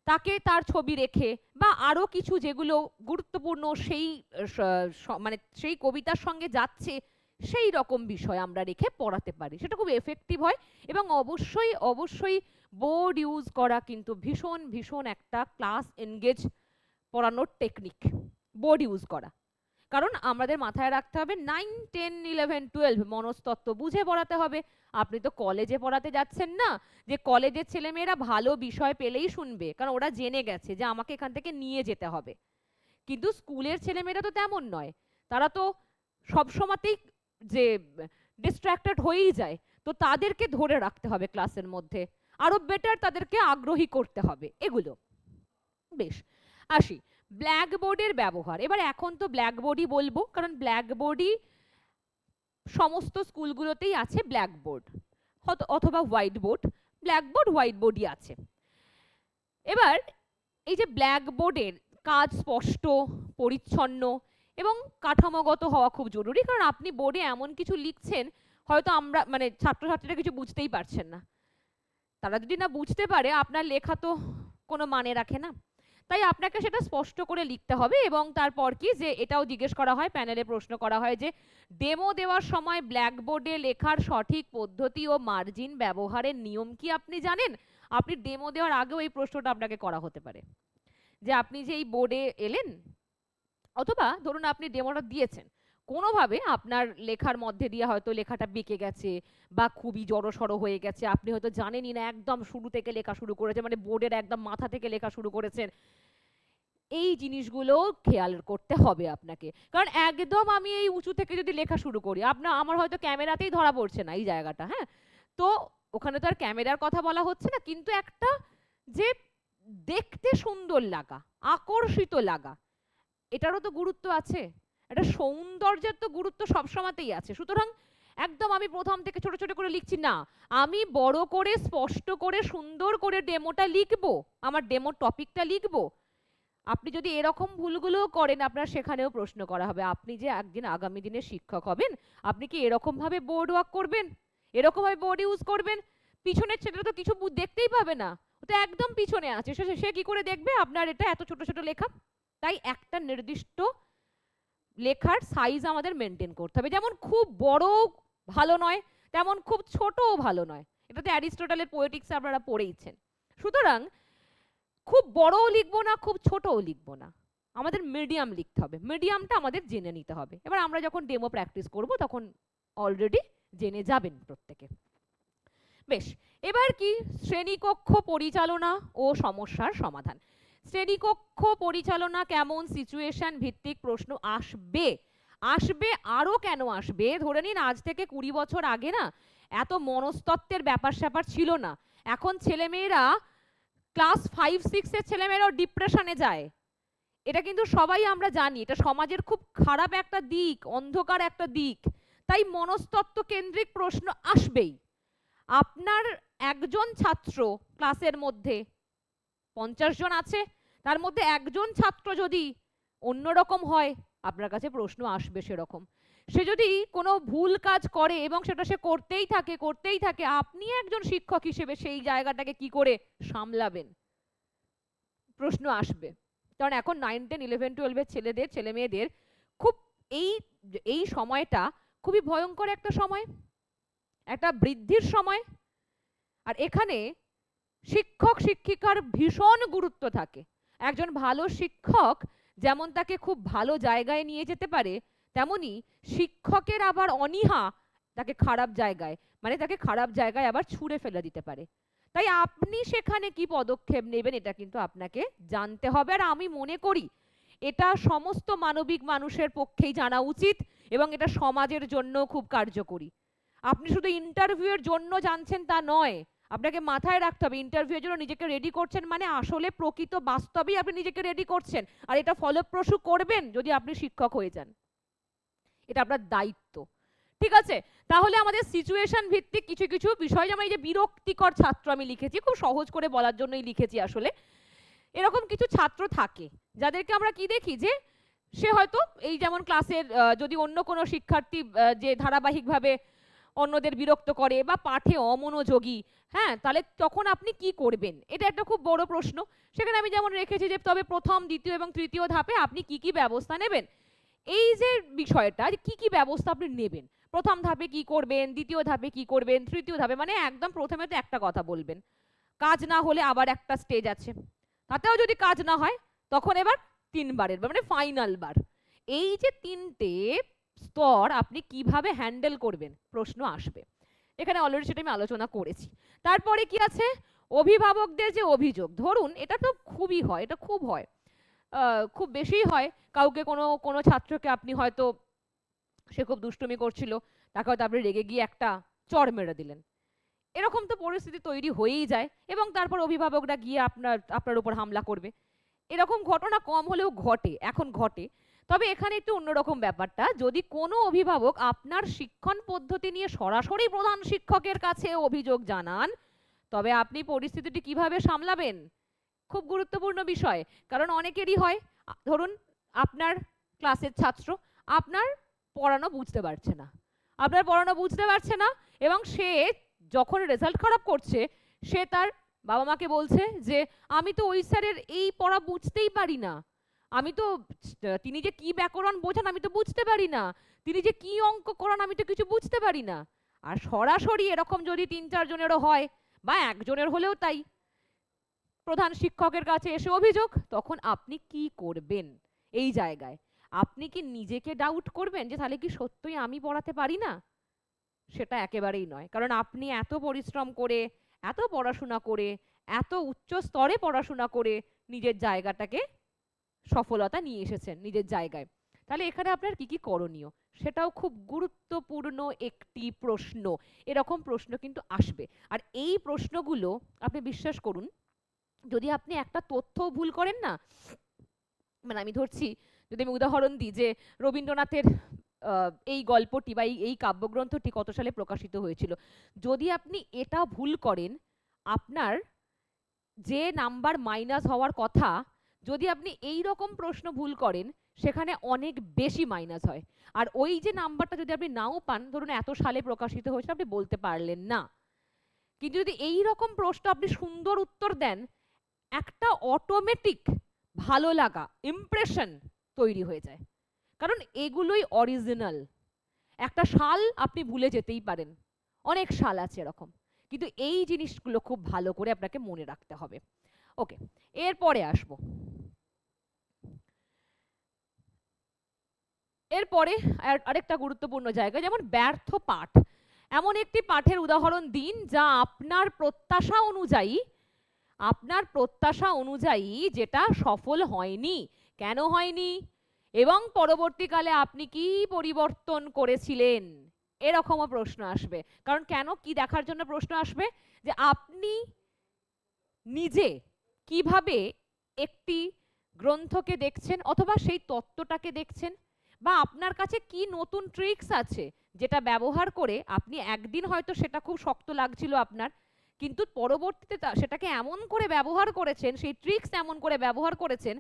তাকে তার ছবি রেখে বা আরো কিছু যেগুলো গুরুত্বপূর্ণ সেই মানে সেই কবিতার সঙ্গে যাচ্ছে সেই রকম বিষয় আমরা রেখে পড়াতে পারি, সেটা খুব এফেক্টিভ হয়। এবং অবশ্যই অবশ্যই বোর্ড ইউজ করা কিন্তু ভীষণ ভীষণ একটা ক্লাস এনগেজ পড়ানোর টেকনিক, বোর্ড ইউজ করা। কারণ আমাদের মাথায় রাখতে হবে 9, 10, 11, 12 মনস্তত্ত্ব বুঝে পড়াতে হবে। আপনি তো কলেজে পড়াতে যাচ্ছেন না যে কলেজের ছেলেমেয়েরা ভালো বিষয় পেলেই শুনবে, কারণ ওরা জেনে গেছে যে আমাকে এখান থেকে নিয়ে যেতে হবে। কিন্তু স্কুলের ছেলেমেয়েরা তো তেমন নয়, তারা তো সবসময়তেই যে ডিস্ট্র্যাক্টেড হয়েই যায়। তো তাদেরকে ধরে রাখতে হবে ক্লাসের মধ্যে, আরো বেটার তাদেরকে আগ্রহী করতে হবে। এগুলো বেশ। আসি ব্ল্যাকবোর্ডের ব্যবহার। এবার এখন তো ব্ল্যাকবোর্ডই বলবো, কারণ ব্ল্যাকবোর্ডই সমস্ত স্কুলগুলোতেই আছে ব্ল্যাকবোর্ড অথবা হোয়াইট বোর্ড, ব্ল্যাকবোর্ড হোয়াইট বোর্ডই আছে। এবার এই যে ব্ল্যাকবোর্ডের কাজ স্পষ্ট, পরিচ্ছন্ন এবং কাঠামোগত হওয়া খুব জরুরি, কারণ আপনি বোর্ডে এমন কিছু লিখছেন হয়তো আমরা মানে ছাত্রছাত্রীরা কিছু বুঝতেই পারছেন না, তারা যদি না বুঝতে পারে আপনার লেখা তো কোনো মানে রাখে না। তাই আপনাকে সেটা স্পষ্ট করে লিখতে হবে। এবং তারপর কি যে এটাও জিজ্ঞেস করা হয়, প্যানেলে প্রশ্ন করা হয় যে ডেমো দেওয়ার সময় ব্ল্যাকবোর্ডে লেখার সঠিক পদ্ধতি ও মার্জিন ব্যবহারের নিয়ম কি আপনি জানেন? আপনি ডেমো দেওয়ার আগেও এই প্রশ্নটা আপনাকে করা হতে পারে যে আপনি যে এই বোর্ডে এলেন, অথবা ধরুন আপনি ডেমোটা দিয়েছেন, কোনোভাবে আপনার লেখার মধ্যে দিয়ে হয়তো লেখাটা বেঁকে গেছে বা খুবই জড়সড় হয়ে গেছে, আপনি হয়তো জানেনই না, একদম শুরু থেকে লেখা শুরু করেছেন, মানে বোর্ডের একদম মাথা থেকে লেখা শুরু করেছেন। এই জিনিসগুলো খেয়াল করতে হবে আপনাকে, কারণ একদম আমি এই উঁচু থেকে যদি লেখা শুরু করি, আমার হয়তো ক্যামেরাতেই ধরা পড়ছে না এই জায়গাটা, হ্যাঁ, তো ওখানে তো আর ক্যামেরার কথা বলা হচ্ছে না, কিন্তু একটা যে দেখতে সুন্দর লাগা, আকর্ষিত লাগা, এটারও তো গুরুত্ব আছে, একটা সৌন্দর্যের তো গুরুত্ব সবসময়তেই আছে। সুতরাং একদম আমি প্রথম থেকে ছোট ছোট করে লিখছি না, আমি বড় করে স্পষ্ট করে সুন্দর করে ডেমোটা লিখবো, আমার ডেমো টপিকটা লিখবো। আপনি যদি এরকম ভুলগুলো করেন, আপনার সেখানেও প্রশ্ন করা হবে, আপনি যে একদিন আগামী দিনে শিক্ষক হবেন, আপনি কি এরকম ভাবে বোর্ড ওয়ার্ক করবেন, এরকম ভাবে বোর্ড ইউজ করবেন? পিছনের ছেলেটা তো কিছু দেখতেই পাবে না, ও তো একদম পিছনে আছে, সে কি করে দেখবে আপনার এটা এত ছোট ছোট লেখা? তাই একটা নির্দিষ্ট লেখার সাইজ আমাদের মেনটেন করতে হবে, যেমন খুব বড় ভালো নয়, তেমন খুব ছোটও ভালো নয়। এটা তো অ্যারিস্টটলের পোয়েটিক্স আপনারা পড়েইছেন। সুতরাং খুব বড়ও লিখবো না, খুব ছোটও লিখবো না, আমাদের মিডিয়াম লিখতে হবে, মিডিয়ামটা আমাদের জেনে নিতে হবে। এবার আমরা যখন ডেমো প্র্যাকটিস করব তখন অলরেডি জেনে যাবেন প্রত্যেকে। বেশ, এবার কি শ্রেণীকক্ষ পরিচালনা ও সমস্যার সমাধান। শ্রেণীকক্ষ পরিচালনা কেমন সিচুয়েশন ভিত্তিক প্রশ্ন আসবে, আসবে আরো কেন আসবে? ধরে নিন আজ থেকে 20 বছর আগে না এত মনস্তত্ত্বের ব্যাপার স্যাপার ছিল না। এখন ছেলেমেয়েরা ক্লাস 5-6 এর ছেলেমেয়েরাও ডিপ্রেশনে যায়, এটা কিন্তু সবাই আমরা জানি, এটা সমাজের খুব খারাপ একটা দিক, অন্ধকার একটা দিক। তাই মনস্তত্ত্ব কেন্দ্রিক প্রশ্ন আসবেই। আপনার একজন ছাত্র ক্লাসের মধ্যে 50 জন আছে, তার মধ্যে একজন ছাত্র যদি অন্যরকম হয়, আপনার কাছে প্রশ্ন আসবে সেরকম। সে যদি কোনো ভুল কাজ করে এবং সেটা সে করতেই থাকে, আপনি একজন শিক্ষক হিসেবে সেই জায়গাটাকে কি করে সামলাবেন? প্রশ্ন আসবে। কারণ এখন 9, 10, 11, 12 এর ছেলে মেয়েদের খুব এই এই সময়টা খুবই ভয়ঙ্কর একটা সময়, একটা বৃদ্ধির সময়। আর এখানে শিক্ষক শিক্ষিকার ভীষণ গুরুত্ব থাকে। একজন ভালো শিক্ষক যেমন তাকে খুব ভালো জায়গায় নিয়ে যেতে পারে, তেমনি শিক্ষকের আবার অনীহা তাকে খারাপ জায়গায়, মানে তাকে খারাপ জায়গায় আবার ছুঁড়ে ফেলে দিতে পারে। তাই আপনি সেখানে কি পদক্ষেপ নেবেন এটা কিন্তু আপনাকে জানতে হবে। আর আমি মনে করি এটা সমস্ত মানবিক মানুষের পক্ষেই জানা উচিত এবং এটা সমাজের জন্য খুব কার্যকরী। আপনি শুধু ইন্টারভিউয়ের জন্য জানছেন তা নয়, আপনাকে মাথায় রাখতে হবে ইন্টারভিউয়ের জন্য নিজেকে রেডি করছেন মানে আসলে প্রকৃত বাস্তবেই আপনি নিজেকে রেডি করছেন, আর এটা ফলপ্রসূ করবেন যদি আপনি শিক্ষক হয়ে যান। এটা আপনার দায়িত্ব। ঠিক আছে, তাহলে আমাদের সিচুয়েশন ভিত্তিক কিছু কিছু বিষয়, যেমন এই যে বিরক্তিকর ছাত্র আমি লিখেছি, খুব সহজ করে বলার জন্যই লিখেছি আসলে। এরকম কিছু ছাত্র থাকে যাদেরকে আমরা কি দেখি যে সে হয়তো এই যেমন ক্লাসের যদি অন্য কোনো শিক্ষার্থী যে ধারাবাহিকভাবে অন্যদের বিরক্ত করে বা পাঠে অমনোযোগী, হ্যাঁ, তাহলে তখন আপনি কি করবেন, এটা একটা খুব বড় প্রশ্ন। সেখানে আমি যেমন রেখেছি যে তবে প্রথম, দ্বিতীয় এবং তৃতীয় ধাপে আপনি কি কি ব্যবস্থা নেবেন। এই যে বিষয়টা কি কি ব্যবস্থা আপনি নেবেন, প্রথম ধাপে কি করবেন, দ্বিতীয় ধাপে কি করবেন, তৃতীয় ধাপে, মানে একদম প্রথমে তো একটা কথা বলবেন, কাজ না হলে আবার একটা স্টেজ আছে, তাতেও যদি কাজ না হয় তখন এবার 3বারের মানে ফাইনাল বার। এই যে 3টে স্তর আপনি কিভাবে হ্যান্ডেল করবেন প্রশ্ন আসবে, এখানে অলরেডি সেটা আমি আলোচনা করেছি। তারপরে কি আছে, অভিভাবকদের যে অভিযোগ, ধরুন এটা তো খুবই হয়, এটা খুব হয়, খুব বেশিই হয়, কাউকে কোনো কোনো ছাত্রকে আপনি হয়তো সে খুব দুষ্টুমি করছিল, তাকে হয়তো আপনি রেগে গিয়ে একটা চড় মেরে দিলেন, এরকম তো পরিস্থিতি তৈরি হয়েই যায়, এবং তারপর অভিভাবকরা গিয়ে আপনার উপর হামলা করবে। এরকম ঘটনা কম হলেও ঘটে, এখন ঘটে। তবে এখানে একটু অন্যরকম ব্যাপারটা, যদি কোনো অভিভাবক আপনার শিক্ষণ পদ্ধতি নিয়ে সরাসরি প্রধান শিক্ষকের কাছে অভিযোগ জানান, তবে আপনি পরিস্থিতিটি কিভাবে সামলাবেন, খুব গুরুত্বপূর্ণ বিষয়। কারণ অনেকেরই হয়, ধরুন আপনার ক্লাসের ছাত্র আপনার পড়ানো বুঝতে পারছে না, এবং সে যখন রেজাল্ট খারাপ করছে সে তার বাবা মাকে বলছে যে আমি তো ওই স্যারের এই পড়া বুঝতেই পারি না, আমি তো তিনি যে কি ব্যাকরণ বোঝান আমি তো বুঝতে পারি না, তিনি যে কি অঙ্ক করান আমি তো কিছু বুঝতে পারি না। আর সরাসরি এরকম যদি 3-4 জনেরও হয় বা একজনের হলেও তাই, প্রধান শিক্ষকের কাছে এসে অভিযোগ, তখন আপনি কি করবেন এই জায়গায়? আপনি কি নিজেকে ডাউট করবেন যে তাহলে কি সত্যই আমি পড়াতে পারি না? সেটা একেবারেই নয়, কারণ আপনি এত পরিশ্রম করে, এত পড়াশোনা করে, এত উচ্চ স্তরে পড়াশোনা করে নিজের জায়গাটাকে সফলতা নিয়ে এসেছেন নিজের জায়গায়। তাহলে এখানে আপনার কি কি করণীয়, সেটাও খুব গুরুত্বপূর্ণ একটি প্রশ্ন। এরকম প্রশ্ন কিন্তু আসবে, আর এই প্রশ্নগুলো আপনি বিশ্বাস করুন, যদি আপনি একটা তথ্য ভুল করেন না, মানে আমি ধরছি, যদি আমি উদাহরণ দিই যে রবীন্দ্রনাথের এই গল্পটি বা এই কাব্যগ্রন্থটি কত সালে প্রকাশিত হয়েছিল, যদি আপনি এটা ভুল করেন, আপনার যে নাম্বার মাইনাস হওয়ার কথা, যদি আপনি এই রকম প্রশ্ন ভুল করেন সেখানে অনেক বেশি মাইনাস হয়। আর ওই যে নাম্বারটা যদি আপনি নাও পান, ধরুন এত সালে প্রকাশিত হয়েছে আপনি বলতে পারলেন না, কিন্তু যদি এই রকম প্রশ্ন আপনি সুন্দর উত্তর দেন, একটা অটোমেটিক ভালো লাগা, ইমপ্রেশন তৈরি হয়ে যায়। কারণ এগুলোই অরিজিনাল। একটা সাল আপনি ভুলে যেতেই পারেন, অনেক সাল আছে এরকম, কিন্তু এই জিনিসগুলো খুব ভালো করে আপনাকে মনে রাখতে হবে। ওকে, এরপরে আসবো, এরপরে আরেকটা গুরুত্বপূর্ণ জায়গা, যেমন ব্যর্থ পাঠ। এমন একটি পাঠের উদাহরণ দিন যা আপনার প্রত্যাশা অনুযায়ী যেটা সফল হয়নি, কেন হয়নি, এবং পরবর্তীকালে আপনি কি পরিবর্তন করেছিলেন, এরকমও প্রশ্ন আসবে। কারণ কেন, কি দেখার জন্য প্রশ্ন আসবে, যে আপনি নিজে কিভাবে একটি গ্রন্থকে দেখছেন অথবা সেই তত্ত্বটাকে দেখছেন, বা আপনার কাছে কি নতুন ট্রিক্স আছে যেটা ব্যবহার করে আপনি একদিন হয়তো সেটা খুব শক্ত লাগছিল আপনার, কিন্তু পরবর্তীতে সেটাকে এমন করে ব্যবহার করেছেন, সেই ট্রিক্স এমন করে ব্যবহার করেছেন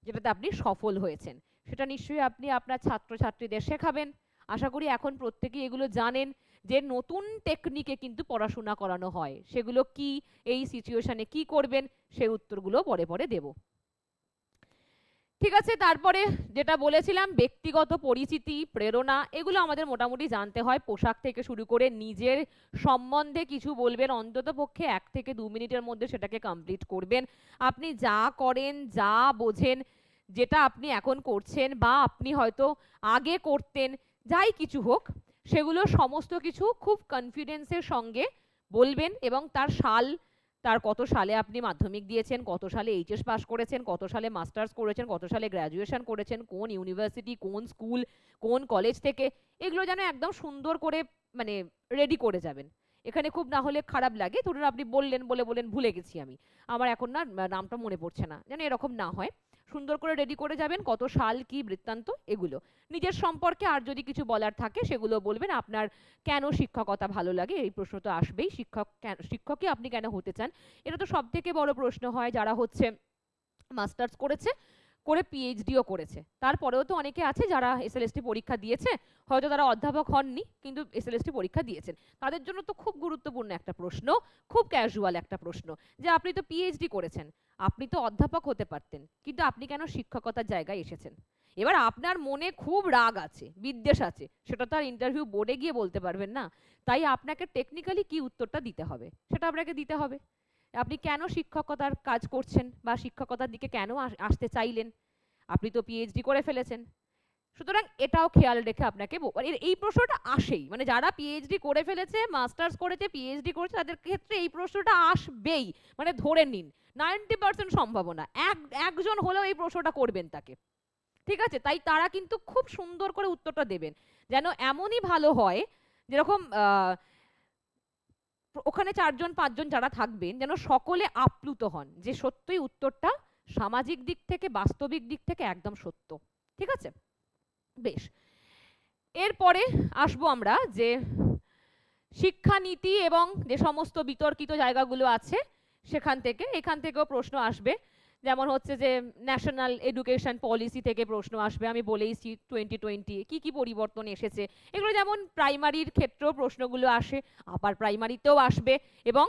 যেটাতে আপনি সফল হয়েছেন। সেটা নিশ্চয়ই আপনি আপনার ছাত্রছাত্রীদের শেখাবেন। আশা করি এখন প্রত্যেকেই এগুলো জানেন যে নতুন টেকনিকে কিন্তু পড়াশোনা করানো হয়, সেগুলো কি, এই সিচুয়েশনে কি করবেন, সেই উত্তরগুলো পরে পরে দেব। ঠিক আছে, তারপরে যেটা বলেছিলাম, ব্যক্তিগত পরিচিতি, প্রেরণা, এগুলো আমাদের মোটামুটি জানতে হয়। পোশাক থেকে শুরু করে নিজের সম্বন্ধে কিছু বলবেন, অন্তত পক্ষে 1 থেকে 2 মিনিটের মধ্যে সেটাকে কমপ্লিট করবেন। আপনি যা করেন, যা বোঝেন, যেটা আপনি এখন করছেন বা আপনি হয়তো আগে করতেন, যাই কিছু হোক, সেগুলো সমস্ত কিছু খুব কনফিডেন্সের সঙ্গে বলবেন, এবং তার কত সালে আপনি মাধ্যমিক দিয়েছেন, কত সালে এইচএস পাস করেছেন, কত সালে মাস্টার্স করেছেন, কত সালে গ্র্যাজুয়েশন করেছেন, কোন ইউনিভার্সিটি, কোন স্কুল, কোন কলেজ থেকে, এগুলো যেন একদম সুন্দর করে মানে রেডি করে যাবেন। এখানে খুব না হলে খারাপ লাগে, ধরুন আপনি বললেন ভুলে গেছি আমি, আমার এখন না নামটা মনে পড়ছে না, যেন এরকম না হয়। সুন্দর করে রেডি করে যাবেন, কত সাল কি বৃত্তান্ত এগুলো, নিজের সম্পর্কে আর যদি কিছু বলার থাকে সেগুলো বলবেন। আপনার কেন শিক্ষকতা ভালো লাগে, এই প্রশ্ন তো আসবেই, শিক্ষকই আপনি কেন হতে চান, এটা তো সব থেকে বড় প্রশ্ন হয় যারা হচ্ছে মাস্টার্স করেছে, করে পিএইচডিও করেছে। তারপরেও তো অনেকে আছে যারা এসএলএসটি পরীক্ষা দিয়েছে, হয়তো তারা অধ্যাপক হননি কিন্তু এসএলএসটি পরীক্ষা দিয়েছেন, তাদের জন্য তো খুব গুরুত্বপূর্ণ একটা প্রশ্ন, খুব ক্যাজুয়াল একটা প্রশ্ন, যে আপনি তো পিএইচডি করেছেন, আপনি তো অধ্যাপক হতে পারতেন, কিন্তু আপনি কেন শিক্ষকতার জায়গায় এসেছেন? এবার আপনার মনে খুব রাগ আছে, বিদ্বেষ আছে, সেটা তো আর ইন্টারভিউ বোর্ডে গিয়ে বলতে পারবেন না, তাই আপনাকে টেকনিক্যালি কি উত্তরটা দিতে হবে সেটা আপনাকে দিতে হবে। আপনি কেন শিক্ষকতার কাজ করছেন বা শিক্ষকতার দিকে কেন আসতে চাইলেন, আপনি তো পিএইচডি করে ফেলেছেন। সুতরাং এটাও খেয়াল রেখে আপনাকে এই প্রশ্নটা আসেই, মানে যারা পিএইচডি করে ফেলেছে, মাস্টার্স করেছে, পিএইচডি করেছে, তাদের ক্ষেত্রে এই প্রশ্নটা আসবেই, মানে ধরে নিন 90% সম্ভাবনা একজন হলেও এই প্রশ্নটা করবেন তাকে, ঠিক আছে? তাই তারা কিন্তু খুব সুন্দর করে উত্তরটা দেবেন, যেন এমনই ভালো হয়, যেরকম ওখানে 4-5 জন যারা থাকবেন যেন সকলে আপ্লুত হন যে সত্যই উত্তরটা সামাজিক দিক থেকে, বাস্তবিক দিক থেকে একদম সত্য, ঠিক আছে? বেশ, এরপরে আসবো আমরা যে শিক্ষানীতি এবং যে সমস্ত বিতর্কিত জায়গাগুলো আছে এখান থেকেও প্রশ্ন আসবে, যেমন হচ্ছে যে ন্যাশনাল এডুকেশন পলিসি থেকে প্রশ্ন আসবে, আমি বলেইছি 2020 কি কি পরিবর্তন এসেছে, এগুলো যেমন প্রাইমারির ক্ষেত্রেও প্রশ্নগুলো আসে, আপার প্রাইমারিতেও আসবে এবং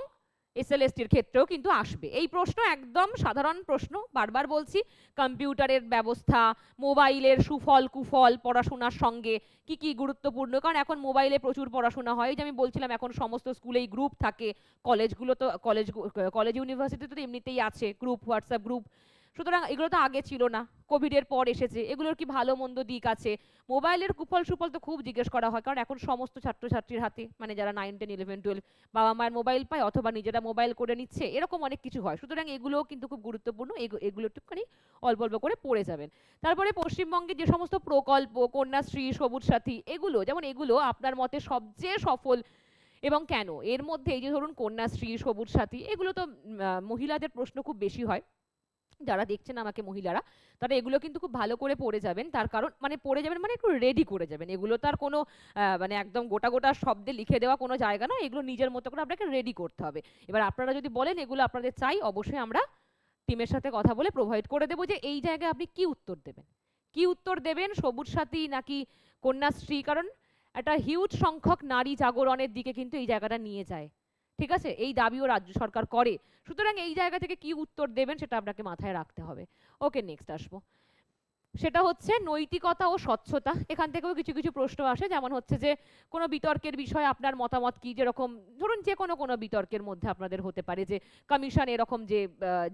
এসএলএসটির ক্ষেত্রেও কিন্তু আসবে। এই প্রশ্ন একদম সাধারণ প্রশ্ন, বারবার বলছি, কম্পিউটারের ব্যবস্থা, মোবাইলের সুফল কুফল পড়াশোনার সঙ্গে কি কি গুরুত্বপূর্ণ, কারণ এখন মোবাইলে প্রচুর পড়াশোনা হয়, যে আমি বলছিলাম এখন সমস্ত স্কুলেই গ্রুপ থাকে, কলেজগুলো তো কলেজ ইউনিভার্সিটিতে তো এমনিতেই আছে গ্রুপ, হোয়াটসঅ্যাপ গ্রুপ, সুতরাং এগুলো তো আগে ছিল না, কোভিডের পর এসেছে, এগুলোর কি ভালো মন্দ দিক আছে, মোবাইলের কুফল সুফল তো খুব জিজ্ঞেস করা হয়, কারণ এখন সমস্ত ছাত্রছাত্রীর হাতে, মানে যারা 9, 10, 11, 12 বাবা মায়ের মোবাইল পায় অথবা নিজেরা মোবাইল করে নিচ্ছে, এরকম অনেক কিছু হয়, সুতরাং এগুলোও কিন্তু খুব গুরুত্বপূর্ণ, এগুলো একটুখানি অল্প অল্প করে পড়ে যাবেন। তারপরে পশ্চিমবঙ্গে যে সমস্ত প্রকল্প, কন্যাশ্রী, সবুজ সাথী, এগুলো যেমন এগুলো আপনার মতে সবচেয়ে সফল এবং কেন, এর মধ্যে এই যে ধরুন কন্যাশ্রী, সবুজ সাথী, এগুলো তো মহিলাদের প্রশ্ন খুব বেশি হয়, যারা দেখছেন আমাকে মহিলারা, তারা এগুলো কিন্তু খুব ভালো করে পড়ে যাবেন, তার কারণ মানে পড়ে যাবেন মানে একটু রেডি করে যাবেন, এগুলো তার কোনো মানে একদম গোটা গোটা শব্দে লিখে দেওয়া কোনো জায়গা না, এগুলো নিজের মতো করে আপনাকে রেডি করতে হবে। এবার আপনারা যদি বলেন এগুলো আপনাদের চাই, অবশ্যই আমরা টিমের সাথে কথা বলে প্রোভাইড করে দেবো যে এই জায়গায় আপনি কি উত্তর দেবেন, কি উত্তর দেবেন, সবুজ সাথী নাকি কন্যাশ্রী, কারণ একটা হিউজ সংখ্যক নারী জাগরণের দিকে কিন্তু এই জায়গাটা নিয়ে যায়, ঠিক আছে? এই দাবিও রাজ্য সরকার করে, সুতরাং এই জায়গা থেকে কি উত্তর দেবেন সেটা আপনাকে মাথায় রাখতে হবে। ওকে, নেক্সট আসবো, সেটা হচ্ছে নৈতিকতা ও স্বচ্ছতা, এখান থেকেও কিছু কিছু প্রশ্ন আসে, যেমন হচ্ছে যে কোনো বিতর্কের বিষয়ে আপনার মতামত কি, যেরকম ধরুন যে কোনো বিতর্কের মধ্যে আপনাদের হতে পারে যে কমিশন, এরকম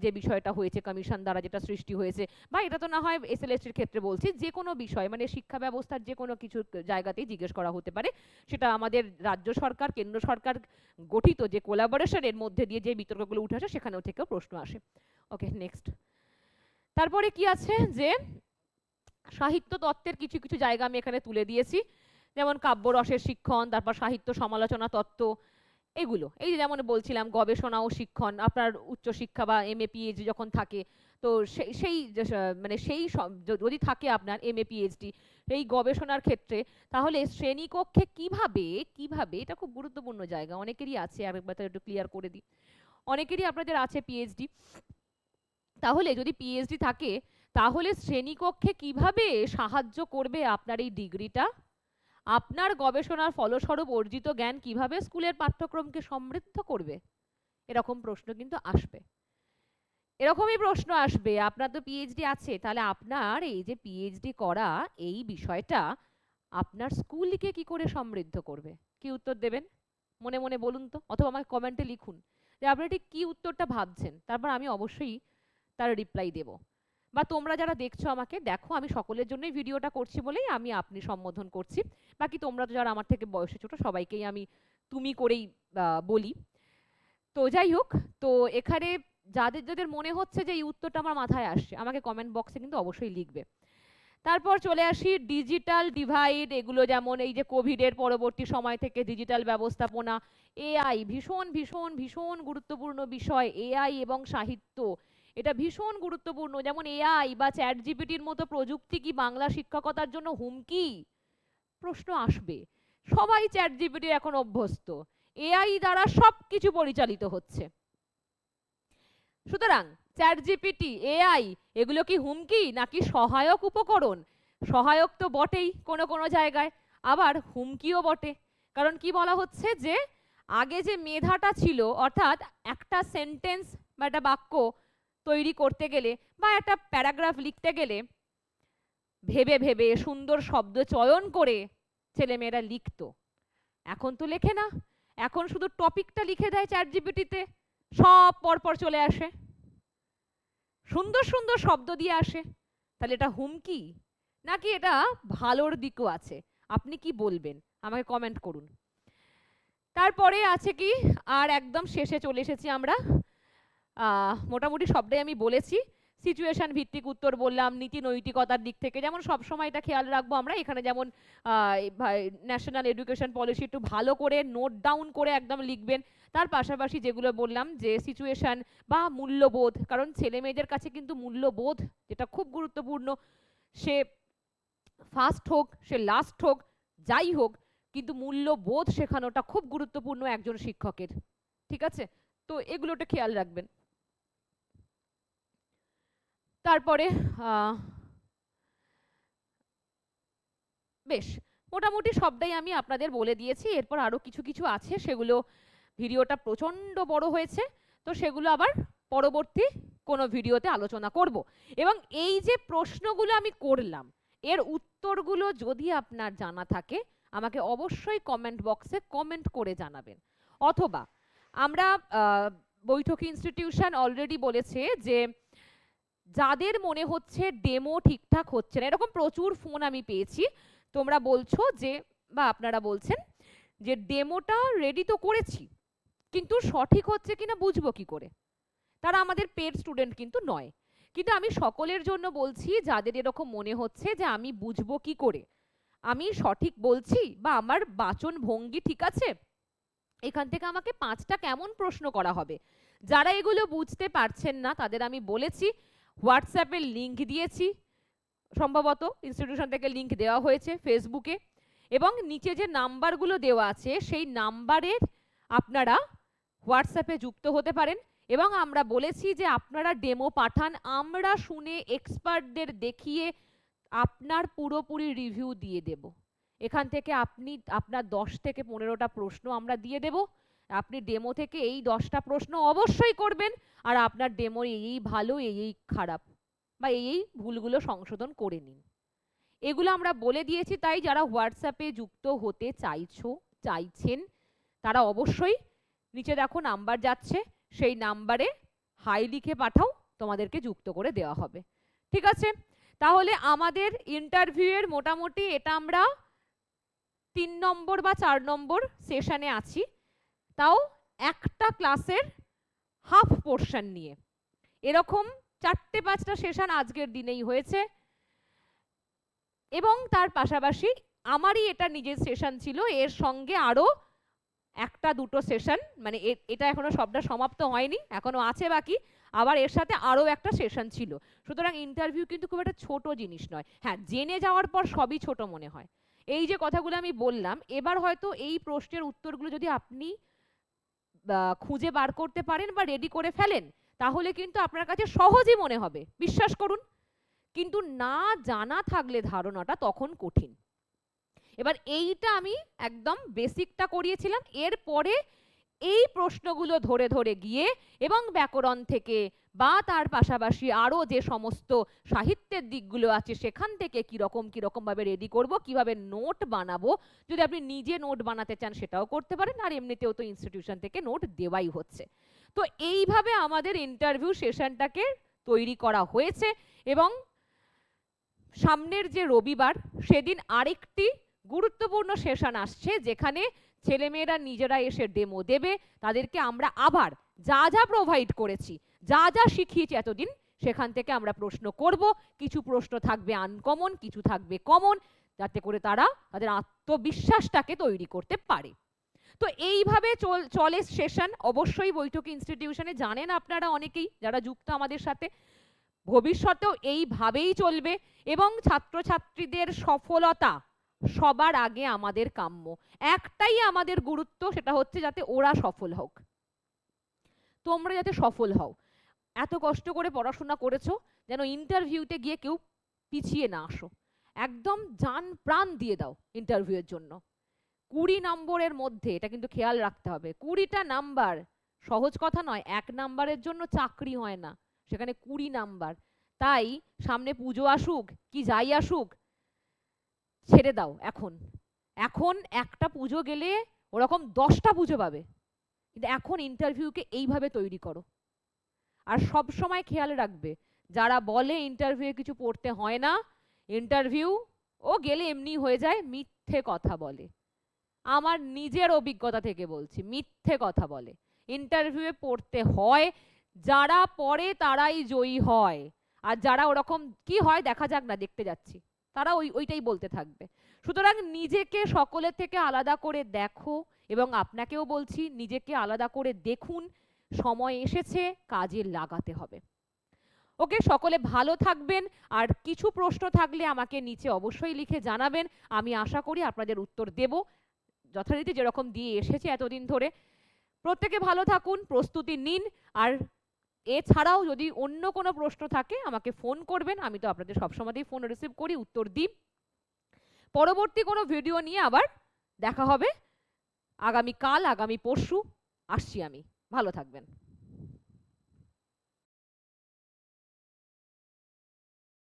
যে বিষয়টা হয়েছে কমিশন দ্বারা যেটা সৃষ্টি হয়েছে, বা এটা তো না হয় এসএলএসটির ক্ষেত্রে বলছি, যে কোনো বিষয় মানে শিক্ষা ব্যবস্থার যে কোনো কিছু জায়গাতেই জিজ্ঞেস করা হতে পারে, সেটা আমাদের রাজ্য সরকার, কেন্দ্র সরকার গঠিত যে কোলাবোরেশনের মধ্যে দিয়ে যে বিতর্কগুলো উঠে আসে সেখানেও থেকেও প্রশ্ন আসে। ওকে, নেক্সট। তারপরে কি আছে যে সাহিত্য তত্ত্বের কিছু কিছু জায়গা আমি এখানে তুলে দিয়েছি, যেমন কাব্যরসের শিক্ষণ, তারপর সাহিত্য সমালোচনা তত্ত্ব, এগুলো এই যে যেমন বলছিলাম গবেষণা ও শিক্ষণ, আপনার উচ্চশিক্ষা বা এমএ পিএইচডি যখন থাকে, তো মানে যদি থাকে আপনার এমএ পিএইচডি এই গবেষণার ক্ষেত্রে, তাহলে শ্রেণীকক্ষে কিভাবে কিভাবে, এটা খুব গুরুত্বপূর্ণ জায়গা, অনেকেরই আছে, আরেকবার একটু ক্লিয়ার করে দিই, অনেকেরই আপনাদের আছে পিএইচডি, তাহলে যদি পিএইচডি থাকে তাহলে শ্রেণীকক্ষে কিভাবে সাহায্য করবে আপনার এই ডিগ্রিটা, আপনার গবেষণার ফলস্বরূপ অর্জিত জ্ঞান কিভাবে স্কুলের পাঠ্যক্রমকে সমৃদ্ধ করবে, এরকম প্রশ্ন কিন্তু আসবে, এরকমই প্রশ্ন আসবে। আপনার তো পিএইচডি আছে, তাহলে আপনার এই যে পিএইচডি করা এই বিষয়টা আপনার স্কুলকে কি করে সমৃদ্ধ করবে, কি উত্তর দেবেন মনে মনে বলুন তো, অথবা আমাকে কমেন্টে লিখুন যে আপনি ঠিক কি উত্তরটা ভাবছেন, তারপর আমি অবশ্যই তার রিপ্লাই দেব। বা তোমরা যারা দেখছো আমাকে দেখো, আমি সকলের জন্যই ভিডিওটা করছি বলেই আমি আপনি সম্বোধন করছি, বাকি তোমরা তো যারা আমার থেকে বয়সে ছোট সবাইকেই আমি তুমি করেই বলি। তো যাই হোক, তো এখানে যাদের যাদের মনে হচ্ছে যে এই উত্তরটা আমার মাথায় আসছে আমাকে কমেন্ট বক্সে কিন্তু অবশ্যই লিখবে। তারপর চলে আসি ডিজিটাল ডিভাইড, এগুলো যেমন এই যে কোভিডের পরবর্তী সময় থেকে ডিজিটাল ব্যবস্থাপনা, এআই ভীষণ ভীষণ ভীষণ গুরুত্বপূর্ণ বিষয়, এআই এবং সাহিত্য এটা ভীষণ গুরুত্বপূর্ণ। যেমন এআই বা চ্যাট জিপিটির মতো প্রযুক্তি কি বাংলা শিক্ষকতার জন্য হুমকি? প্রশ্ন আসবে। সবাই চ্যাট জিপিটি এখন অভ্যস্ত, এআই দ্বারা সব কিছু পরিচালিত হচ্ছে। সুতরাং চ্যাট জিপিটি, এআই এগুলো কি হুমকি নাকি সহায়ক উপকরণ? সহায়ক তো বটেই কোনো কোনো জায়গায়, আবার হুমকিও বটে। কারণ কি বলা হচ্ছে যে আগে যে মেধাটা ছিল, অর্থাৎ একটা সেন্টেন্স বা একটা বাক্য তৈরি করতে গেলে বা একটা প্যারাগ্রাফ লিখতে গেলে ভেবে ভেবে সুন্দর শব্দ চয়ন করে ছেলেমেয়েরা লিখতো, এখন তো লেখে না, এখন শুধু টপিকটা লিখে দেয় চ্যাট জিপিটিতে, সব পরপর চলে আসে, সুন্দর সুন্দর শব্দ দিয়ে আসে। তাহলে এটা হুমকি নাকি এটা ভালোর দিকও আছে? আপনি কি বলবেন আমাকে কমেন্ট করুন। তারপরে আছে কি, আর একদম শেষে চলে এসেছি আমরা, মোটামুটি সবটাই আমি বলেছি। সিচুয়েশন ভিত্তিক উত্তর বললাম, নীতি নৈতিকতার দিক থেকে যেমন সবসময় এটা খেয়াল রাখবো আমরা, এখানে যেমন ন্যাশনাল এডুকেশন পলিসি একটু ভালো করে নোট ডাউন করে একদম লিখবেন। তার পাশাপাশি যেগুলো বললাম যে সিচুয়েশন বা মূল্যবোধ, কারণ ছেলে মেয়েদের কাছে কিন্তু মূল্যবোধ যেটা খুব গুরুত্বপূর্ণ, সে ফার্স্ট হোক সে লাস্ট হোক যাই হোক, কিন্তু মূল্যবোধ শেখানোটা খুব গুরুত্বপূর্ণ একজন শিক্ষকের। ঠিক আছে, তো এগুলোটা খেয়াল রাখবেন। তারপরে বেশ মোটামুটি সবটাই আমি আপনাদের বলে দিয়েছি। এরপর আরো কিছু কিছু আছে, সেগুলো ভিডিওটা প্রচন্ড বড় হয়েছে, তো সেগুলো আবার পরবর্তী কোনো ভিডিওতে আলোচনা করব। এবং এই যে প্রশ্নগুলো আমি করলাম এর উত্তরগুলো যদি আপনার জানা থাকে আমাকে অবশ্যই কমেন্ট বক্সে কমেন্ট করে জানাবেন। অথবা আমরা বৈঠকি ইনস্টিটিউশন অলরেডি বলেছে যে যাদের মনে হচ্ছে ডেমো ঠিকঠাক হচ্ছে না, এরকম প্রচুর ফোন আমি পেয়েছি, তোমরা বলছো যে বা আপনারা বলছেন যে ডেমোটা রেডি তো করেছি কিন্তু সঠিক হচ্ছে কিনা বুঝবো কি করে? তারা আমাদের পেড স্টুডেন্ট কিন্তু নয়। কিন্তু আমি সকলের জন্য বলছি যাদের এরকম মনে হচ্ছে যে আমি বুঝবো কি করে আমি সঠিক বলছি বা আমার বাচন ভঙ্গি ঠিক আছে, এখান থেকে আমাকে 5টা কেমন প্রশ্ন করা হবে। যারা এগুলো বুঝতে পারছেন না তাদের আমি বলেছি হোয়াটসঅ্যাপে লিংক দিয়েছি, সম্ভবত ইনস্টিটিউশন থেকে লিংক দেওয়া হয়েছে ফেসবুকে, এবং নিচে যে নাম্বারগুলো দেওয়া আছে সেই নাম্বারের আপনারা হোয়াটসঅ্যাপে যুক্ত হতে পারেন। এবং আমরা বলেছি যে আপনারা ডেমো পাঠান, আমরা শুনে এক্সপার্টদের দেখিয়ে আপনার পুরোপুরি রিভিউ দিয়ে দেব। এখান থেকে আপনি আপনার 10 থেকে 15টা প্রশ্ন আমরা দিয়ে দেব, আপনি ডেমো থেকে এই 10টা প্রশ্ন অবশ্যই করবেন, আর আপনার ডেমো এই ভালো এই খারাপ বা এই ভুলগুলো সংশোধন করে নিন। এগুলো আমরা বলে দিয়েছি, তাই যারা হোয়াটসঅ্যাপে যুক্ত হতে চাইছেন তারা অবশ্যই নিচে দেখো নাম্বার যাচ্ছে, সেই নাম্বারে হাই লিখে পাঠাও, তোমাদেরকে যুক্ত করে দেওয়া হবে। ঠিক আছে, তাহলে আমাদের ইন্টারভিউয়ের মোটামুটি এটা আমরা 3 নম্বর বা 4 নম্বর সেশনে আছি, তাও একটা ক্লাসের হাফ পোর্শন নিয়ে। এরকম 4-5টা সেশন আজকের দিনেই হয়েছে, এবং তার পাশাপাশি আমারই এটা নিজের সেশন ছিল, এর সঙ্গে আরো 1-2টো সেশন, মানে এটা এখনো সবটা সমাপ্ত হয়নি, এখনো আছে বাকি, আবার এর সাথে আরো একটা সেশন ছিল। সুতরাং ইন্টারভিউ কিন্তু খুব একটা ছোট জিনিস নয়। হ্যাঁ, জেনে যাওয়ার পর সবই ছোট মনে হয়। এই যে কথাগুলো আমি বললাম, এবার হয়তো এই প্রশ্নের উত্তরগুলো যদি আপনি খুঁজে বার করতে পারেন বা রেডি করে ফেলেন তাহলে কিন্তু আপনার কাছে সহজই মনে হবে, বিশ্বাস করুন। কিন্তু না জানা থাকলে ধারণাটা তখন কঠিন। এবার এইটা আমি একদম বেসিকটা করিয়েছিলাম, এরপরে এই প্রশ্নগুলো ধরে ধরে গিয়ে এবং ব্যাকরণ থেকে বা তার পাশাপাশি আরো যে সমস্ত সাহিত্যের দিকগুলো আছে সেখান থেকে কিরকম ভাবে রেডি করব, কিভাবে নোট বানাবো, যদি আপনি নিজে নোট বানাতে চান সেটাও করতে পারেন, আর এমনিতেও তো ইনস্টিটিউশন থেকে নোট দেওয়াই হচ্ছে। তো এইভাবে আমাদের ইন্টারভিউ সেশনটাকে তৈরি করা হয়েছে, এবং সামনের যে রবিবার সেদিন আরেকটি গুরুত্বপূর্ণ সেশন আসছে যেখানে ছেলেমেয়েরা নিজেরা এসে ডেমো দেবে, তাদেরকে আমরা আবার যা যা প্রোভাইড করেছি, যা যা শিখিয়েছি এতদিন সেখান থেকে আমরা প্রশ্ন করব, কিছু প্রশ্ন থাকবে আনকমন, কিছু থাকবে কমন, যাতে করে তারা তাদের আত্মবিশ্বাসটাকে তৈরি করতে পারে। তো এইভাবে চলে সেশন। অবশ্যই বৈঠকি ইনস্টিটিউশনে জানেন আপনারা অনেকেই যারা যুক্ত আমাদের সাথে, ভবিষ্যতেও এইভাবেই চলবে এবং ছাত্রছাত্রীদের সফলতা সবার আগে আমাদের কাম্য। একটাই আমাদের গুরুত্ব, সেটা হচ্ছে যাতে ওরা সফল হোক, তোমরা যাতে সফল হও। এত কষ্ট করে পড়াশোনা করেছো, যেন ইন্টারভিউতে গিয়ে কেউ পিছিয়ে না আসো। একদম জান প্রাণ দিয়ে দাও ইন্টারভিউয়ের জন্য। 20 নম্বরের মধ্যে, এটা কিন্তু খেয়াল রাখতে হবে, 20টা নাম্বার সহজ কথা নয়। 1 নাম্বারের জন্য চাকরি হয় না, সেখানে 20 নাম্বার। তাই সামনে পুজো আসুক কি যাই আসুক, ছেড়ে দাও এখন। এখন একটা পুজো গেলে ওরকম 10টা পুজো পাবে, কিন্তু এখন ইন্টারভিউকে এইভাবে তৈরি করো। আর সব সময় খেয়াল রাখবে, যারা বলে ইন্টারভিউ কিছু পড়তে হয় না, ইন্টারভিউ ও গেলে এমনি হয়ে যায়, মিথ্যে কথা বলে। আমার নিজের অভিজ্ঞতা থেকে বলছি, মিথ্যে কথা বলে। ইন্টারভিউয়ে পড়তে হয়, যারা পড়ে তারাই জয়ী হয়। আর যারা ওরকম কি হয় দেখা যাক না, দেখতে যাচ্ছি, তারা ওইটাই বলতে থাকবে। সুতরাং নিজেকে সকলের থেকে আলাদা করে দেখো, এবং আপনাকেও বলছি নিজেকে আলাদা করে দেখুন। সময় এসেছে, কাজে লাগাতে হবে। ওকে, সকলে ভালো থাকবেন। আর কিছু প্রশ্ন থাকলে আমাকে নিচে অবশ্যই লিখে জানাবেন, আমি আশা করি আপনাদের উত্তর দেব যথারীতি, যেরকম দিয়ে এসেছে এতদিন ধরে। প্রত্যেকে ভালো থাকুন, প্রস্তুতি নিন। আর এছাড়াও যদি অন্য কোনো প্রশ্ন থাকে আমাকে ফোন করবেন, আমি তো আপনাদের সবসময়তেই ফোন রিসিভ করি, উত্তর দিই। পরবর্তী কোনো ভিডিও নিয়ে আবার দেখা হবে আগামী কাল, আগামী পরশু আসছি আমি। ভালো থাকবেন।